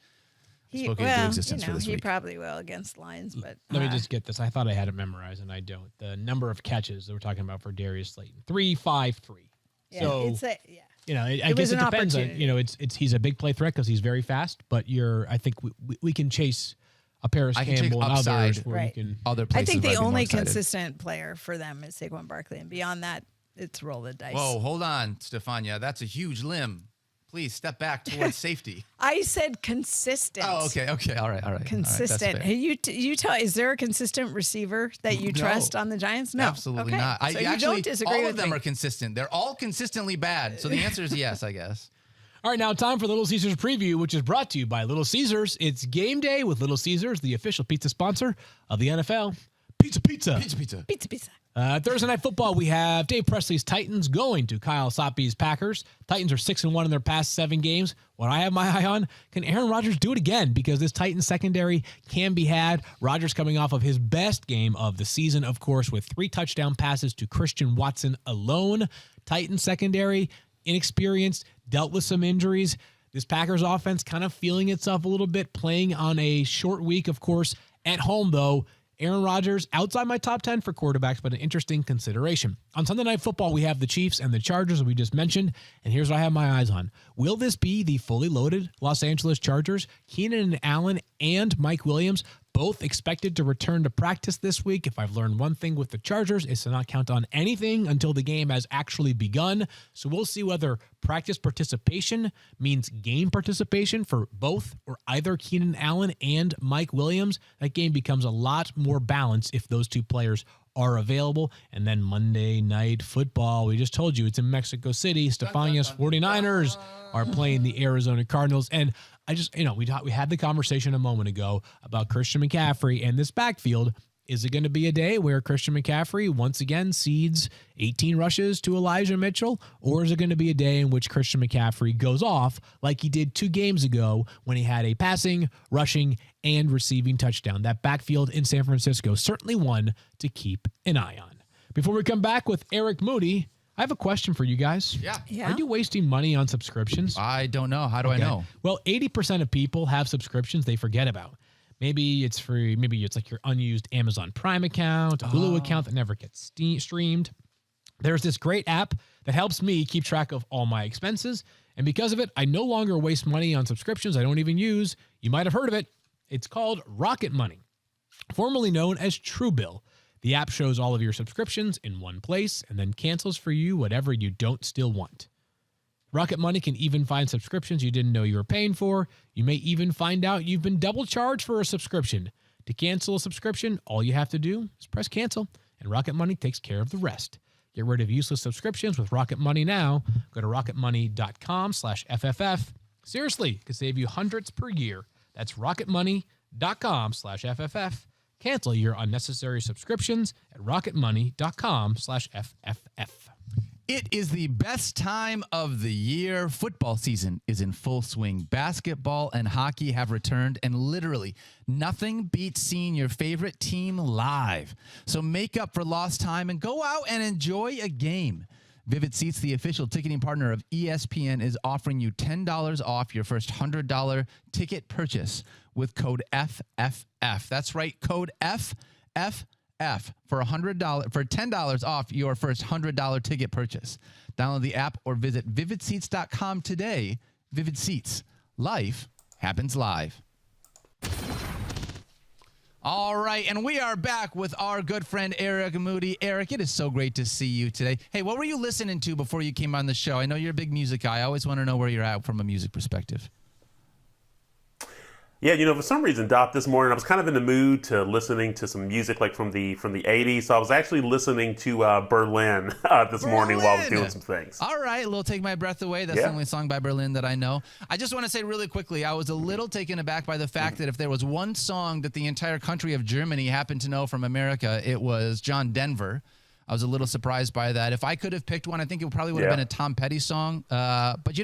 spoken into existence for this week. He probably will against Lions, but Let me just get this. I thought I had it memorized, and I don't. The number of catches that we're talking about for Darius Slayton, 353. yeah, So, it's a, yeah. I guess was it an depends on, opportunity. he's a big play threat because he's very fast, but I think we can chase a Paris I can take Campbell and upside. others where Right. you can. Other I places think where the I'd be more only excited. consistent player for them is Saquon Barkley, and beyond that, it's roll the dice. Whoa, hold on, Stephania. That's a huge limb. Please step back towards safety. I said consistent. Oh, okay. All right. Consistent. All right, Hey, you tell. Is there a consistent receiver that you No. trust on the Giants? No, Absolutely okay. not. So you don't disagree all with of them me. are consistent. They're all consistently bad. So the answer is yes, I guess. All right, now time for Little Caesars preview, which is brought to you by Little Caesars. It's game day with Little Caesars, the official pizza sponsor of the NFL. Pizza. Pizza. Pizza. Thursday Night Football, we have Dave Presley's Titans going to Kyle Soppi's Packers. Titans are 6-1 in their past 7 games. What I have my eye on, can Aaron Rodgers do it again? Because this Titans secondary can be had. Rodgers coming off of his best game of the season, of course, with 3 touchdown passes to Christian Watson alone. Titans secondary, inexperienced, dealt with some injuries. This Packers offense kind of feeling itself a little bit, playing on a short week, of course. At home, though, Aaron Rodgers, outside my top 10 for quarterbacks, but an interesting consideration. On Sunday Night Football, we have the Chiefs and the Chargers, as we just mentioned, and here's what I have my eyes on. Will this be the fully loaded Los Angeles Chargers? Keenan Allen and Mike Williams, both expected to return to practice this week. If I've learned one thing with the Chargers, is to not count on anything until the game has actually begun. So we'll see whether practice participation means game participation for both or either Keenan Allen and Mike Williams. That game becomes a lot more balanced if those two players are available. And then Monday Night Football, we just told you it's in Mexico City. Stephania's 49ers are playing the Arizona Cardinals. And I just, we had the conversation a moment ago about Christian McCaffrey and this backfield. Is it going to be a day where Christian McCaffrey once again cedes 18 rushes to Elijah Mitchell? Or is it going to be a day in which Christian McCaffrey goes off like he did 2 games ago when he had a passing, rushing, and receiving touchdown? That backfield in San Francisco, certainly one to keep an eye on. Before we come back with Eric Moody, I have a question for you guys. Yeah. Are you wasting money on subscriptions? I don't know. How do I know? Well, 80% of people have subscriptions they forget about. Maybe it's free. Maybe it's like your unused Amazon Prime account, a Hulu account that never gets streamed. There's this great app that helps me keep track of all my expenses. And because of it, I no longer waste money on subscriptions I don't even use. You might have heard of it. It's called Rocket Money, formerly known as Truebill. The app shows all of your subscriptions in one place and then cancels for you whatever you don't still want. Rocket Money can even find subscriptions you didn't know you were paying for. You may even find out you've been double charged for a subscription. To cancel a subscription, all you have to do is press cancel, and Rocket Money takes care of the rest. Get rid of useless subscriptions with Rocket Money now. Go to rocketmoney.com/FFF. Seriously, it could save you hundreds per year. That's rocketmoney.com/FFF. Cancel your unnecessary subscriptions at rocketmoney.com/FFF. It is the best time of the year. Football season is in full swing. Basketball and hockey have returned, and literally nothing beats seeing your favorite team live. So make up for lost time and go out and enjoy a game. Vivid Seats, the official ticketing partner of ESPN, is offering you $10 off your first $100 ticket purchase with code FFF. That's right, code FFF for $10 off your first $100 ticket purchase. Download the app or visit vividseats.com today. Vivid Seats. Life happens live. All right, and we are back with our good friend Eric Moody. Eric, it is so great to see you today. Hey, what were you listening to before you came on the show? I know you're a big music guy. I always want to know where you're at from a music perspective. Yeah, for some reason, Dopp, this morning I was kind of in the mood to listening to some music like from the 80s. So I was actually listening to Berlin this morning while I was doing some things. All right, a little Take My Breath Away. That's the only song by Berlin that I know. I just want to say really quickly, I was a little taken aback by the fact that if there was one song that the entire country of Germany happened to know from America, it was John Denver. I was a little surprised by that. If I could have picked one, I think it probably would have been a Tom Petty song. But,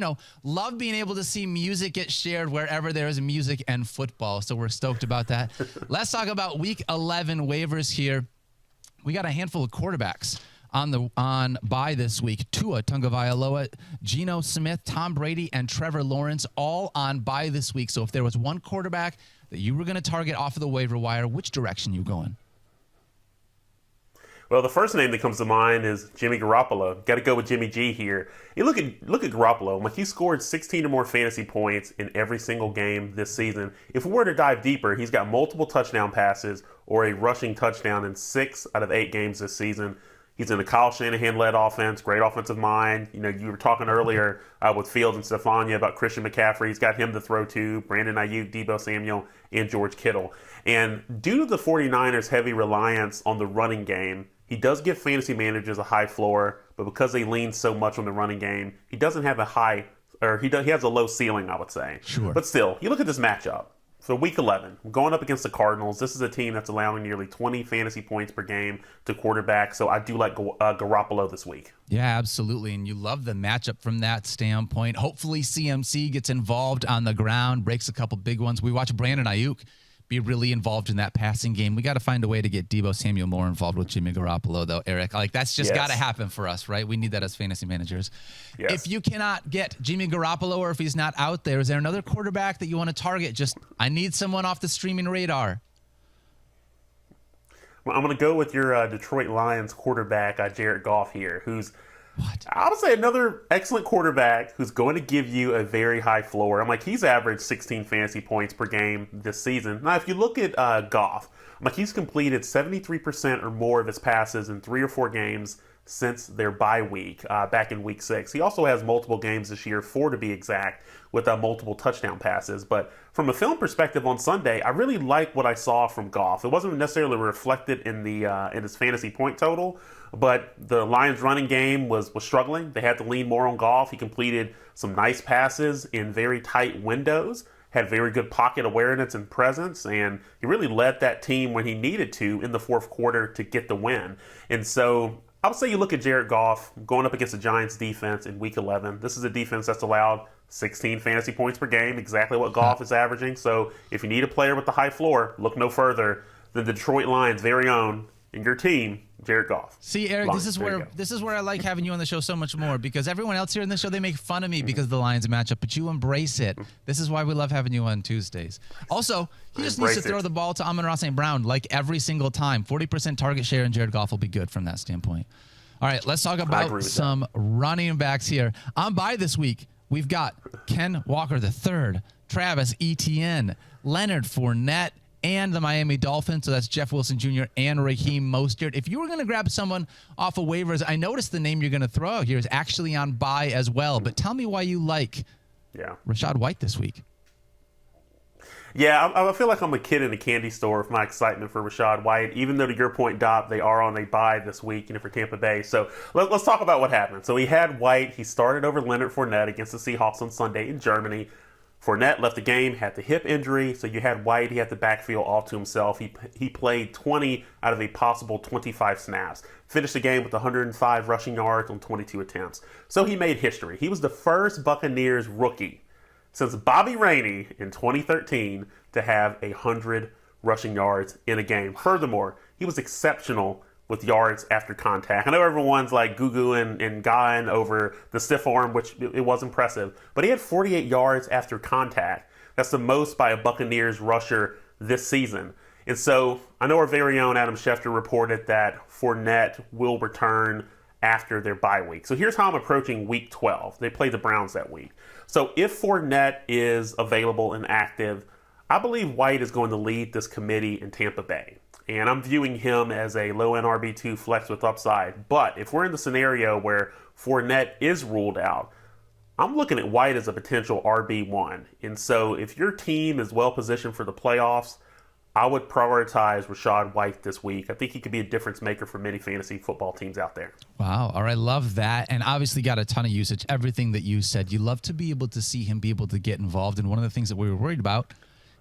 love being able to see music get shared wherever there is music and football. So we're stoked about that. Let's talk about Week 11 waivers here. We got a handful of quarterbacks on bye this week. Tua Tagovailoa, Geno Smith, Tom Brady, and Trevor Lawrence all on bye this week. So if there was one quarterback that you were going to target off of the waiver wire, which direction you going? Well, the first name that comes to mind is Jimmy Garoppolo. Got to go with Jimmy G here. You look at Garoppolo. Like, he scored 16 or more fantasy points in every single game this season. If we were to dive deeper, he's got multiple touchdown passes or a rushing touchdown in 6 out of 8 games this season. He's in a Kyle Shanahan-led offense, great offensive mind. You were talking earlier with Fields and Stephania about Christian McCaffrey. He's got him to throw to, Brandon Ayuk, Deebo Samuel, and George Kittle. And due to the 49ers' heavy reliance on the running game, he does give fantasy managers a high floor, but because they lean so much on the running game, he doesn't have he has a low ceiling, I would say. Sure. But still, you look at this matchup. So Week 11, going up against the Cardinals. This is a team that's allowing nearly 20 fantasy points per game to quarterback. So I do like Garoppolo this week. Yeah, absolutely. And you love the matchup from that standpoint. Hopefully CMC gets involved on the ground, breaks a couple big ones. We watch Brandon Ayuk be really involved in that passing game. We got to find a way to get Deebo Samuel more involved with Jimmy Garoppolo, though, Eric. Like, that's just got to happen for us, right? We need that as fantasy managers. Yes. If you cannot get Jimmy Garoppolo, or if he's not out there, is there another quarterback that you want to target? Just, I need someone off the streaming radar. Well, I'm going to go with your Detroit Lions quarterback, Jared Goff here, who's What? I would say another excellent quarterback who's going to give you a very high floor. He's averaged 16 fantasy points per game this season. Now, if you look at Goff, he's completed 73% or more of his passes in 3 or 4 games since their bye week back in Week 6. He also has multiple games this year, 4 to be exact, with multiple touchdown passes. But from a film perspective on Sunday, I really like what I saw from Goff. It wasn't necessarily reflected in his fantasy point total, but the Lions running game was struggling. They had to lean more on Goff. He completed some nice passes in very tight windows, had very good pocket awareness and presence, and he really led that team when he needed to in the fourth quarter to get the win. And so I would say you look at Jared Goff going up against the Giants defense in Week 11. This is a defense that's allowed 16 fantasy points per game, exactly what Goff is averaging. So if you need a player with the high floor, look no further than the Detroit Lions' very own, and your team, Jared Goff. See, Eric, Lions, this is where I like having you on the show so much more, because everyone else here in the show, they make fun of me because of the Lions matchup, but you embrace it. This is why we love having you on Tuesdays. Also, he just needs to throw the ball to Amon-Ra St. Brown like every single time. 40% target share, and Jared Goff will be good from that standpoint. All right, let's talk about some running backs here. On bye this week, we've got Ken Walker III, Travis Etienne, Leonard Fournette, and the Miami Dolphins. So that's Jeff Wilson Jr. and Raheem Mostert. If you were going to grab someone off of waivers, I noticed the name you're going to throw out here is actually on bye as well. But tell me why you like Rachaad White this week. Yeah, I feel like I'm a kid in a candy store with my excitement for Rachaad White, even though, to your point, Dopp, they are on a bye this week, for Tampa Bay. So let's talk about what happened. So he had White. He started over Leonard Fournette against the Seahawks on Sunday in Germany. Fournette left the game, had the hip injury, so you had White. He had the backfield all to himself. He played 20 out of a possible 25 snaps. Finished the game with 105 rushing yards on 22 attempts. So he made history. He was the first Buccaneers rookie since Bobby Rainey in 2013 to have 100 rushing yards in a game. Furthermore, he was exceptional with yards after contact. I know everyone's like goo-gooing and guying over the stiff arm, which it was impressive, but he had 48 yards after contact. That's the most by a Buccaneers rusher this season. And so I know our very own Adam Schefter reported that Fournette will return after their bye week. So here's how I'm approaching Week 12. They play the Browns that week. So if Fournette is available and active, I believe White is going to lead this committee in Tampa Bay. And I'm viewing him as a low-end RB2 flex with upside. But if we're in the scenario where Fournette is ruled out, I'm looking at White as a potential RB1. And so if your team is well-positioned for the playoffs, I would prioritize Rachaad White this week. I think he could be a difference maker for many fantasy football teams out there. Wow. All right. Love that. And obviously got a ton of usage. Everything that you said. You love to be able to see him be able to get involved. And one of the things that we were worried about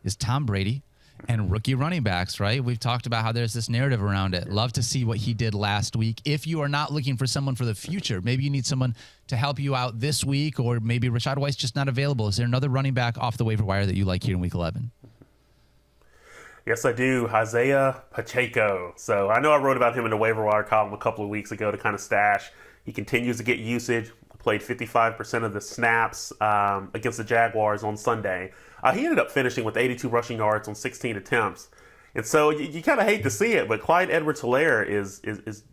is Tom Brady and rookie running backs, right? We've talked about how there's this narrative around it. Love to see what he did last week. If you are not looking for someone for the future, maybe you need someone to help you out this week, or maybe Rachaad White's just not available. Is there another running back off the waiver wire that you like here in week 11? Yes, I do. Isaiah Pacheco. So I know I wrote about him in the waiver wire column a couple of weeks ago to kind of stash. He continues to get usage. Played 55% of the snaps against the Jaguars on Sunday. He ended up finishing with 82 rushing yards on 16 attempts. And so you kind of hate to see it, but Clyde Edwards-Helaire is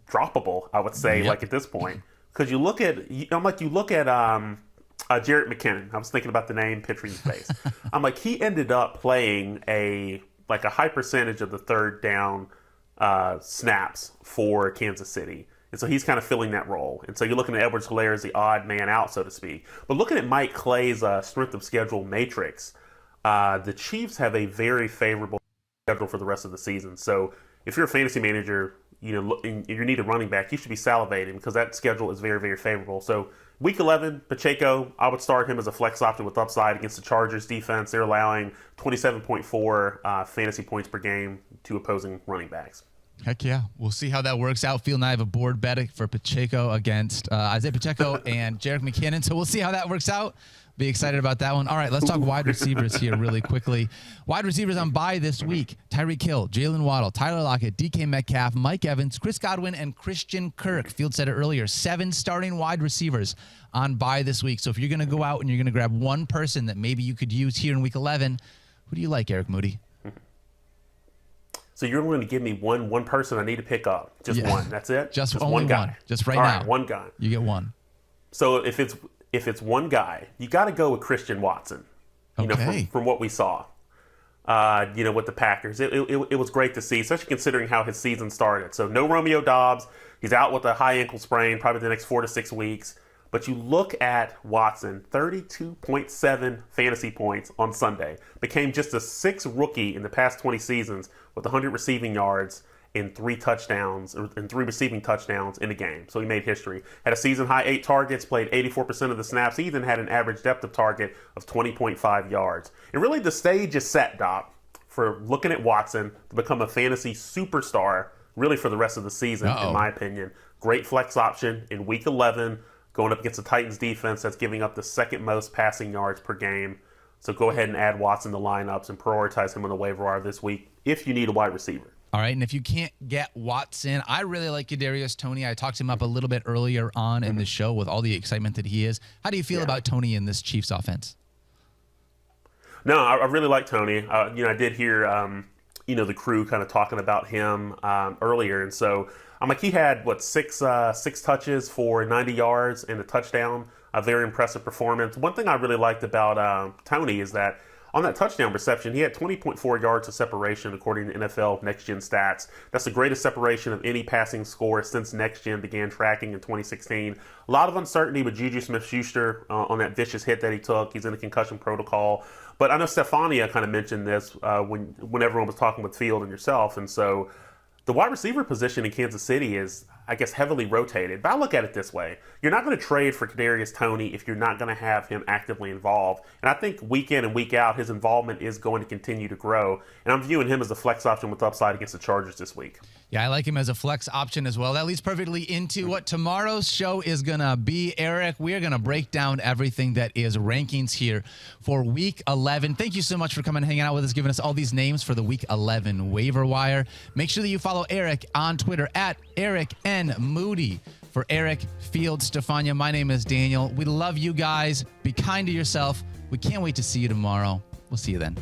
droppable, I would say, like at this point. Because you look at Jarrett McKinnon. I was thinking about the name, picturing his face. I'm like, he ended up playing a high percentage of the third down snaps for Kansas City. And so he's kind of filling that role. And so you're looking at Edwards-Helaire as the odd man out, so to speak. But looking at Mike Clay's strength of schedule matrix, the Chiefs have a very favorable schedule for the rest of the season. So if you're a fantasy manager, and you need a running back, you should be salivating because that schedule is very, very favorable. So week 11, Pacheco, I would start him as a flex option with upside against the Chargers defense. They're allowing 27.4 fantasy points per game to opposing running backs. Heck yeah. We'll see how that works out. Field and I have a board bet for Pacheco against Isaiah Pacheco and Jerick McKinnon. So we'll see how that works out. Be excited about that one. All right, let's talk wide receivers here really quickly. Wide receivers on bye this week. Tyreek Hill, Jalen Waddle, Tyler Lockett, DK Metcalf, Mike Evans, Chris Godwin, and Christian Kirk. Field said it earlier. 7 starting wide receivers on bye this week. So if you're going to go out and you're going to grab one person that maybe you could use here in week 11, who do you like, Eric Moody? So you're going to give me one person I need to pick up. Just one. That's it? Just only one guy. Just right now. All right, one guy. You get one. So if it's one guy, you got to go with Christian Watson. From what we saw. With the Packers. It was great to see, especially considering how his season started. So no Romeo Dobbs. He's out with a high ankle sprain probably the next 4 to 6 weeks. But you look at Watson, 32.7 fantasy points on Sunday. Became just the 6th rookie in the past 20 seasons with 100 receiving yards and 3 receiving touchdowns in a game. So he made history. Had a season high 8 targets, played 84% of the snaps. He even had an average depth of target of 20.5 yards. And really the stage is set, Dopp, for looking at Watson to become a fantasy superstar really for the rest of the season, in my opinion. Great flex option in week 11. Going up against the Titans defense that's giving up the 2nd most passing yards per game. So go ahead and add Watson to lineups and prioritize him on the waiver wire this week if you need a wide receiver. All right, and if you can't get Watson, I really like Kadarius Toney. I talked him up a little bit earlier on in the show with all the excitement that he is. How do you feel about Toney in this Chiefs offense? No, I really like Toney. I did hear the crew kind of talking about him earlier, and so I'm like, he had six touches for 90 yards and a touchdown. A very impressive performance. One thing I really liked about Toney is that on that touchdown reception, he had 20.4 yards of separation according to NFL Next Gen stats. That's the greatest separation of any passing score since Next Gen began tracking in 2016. A lot of uncertainty with Juju Smith-Schuster on that vicious hit that he took. He's in the concussion protocol. But I know Stephania kind of mentioned this when everyone was talking with Field and yourself. And so the wide receiver position in Kansas City is, I guess, heavily rotated. But I look at it this way. You're not going to trade for Kadarius Toney if you're not going to have him actively involved. And I think week in and week out, his involvement is going to continue to grow. And I'm viewing him as a flex option with upside against the Chargers this week. Yeah, I like him as a flex option as well. That leads perfectly into what tomorrow's show is going to be, Eric. We are going to break down everything that is rankings here for Week 11. Thank you so much for coming and hanging out with us, giving us all these names for the Week 11 waiver wire. Make sure that you follow Eric on Twitter at Eric N. Moody. For Eric, Field, Stephania, my name is Daniel. We love you guys. Be kind to yourself. We can't wait to see you tomorrow. We'll see you then.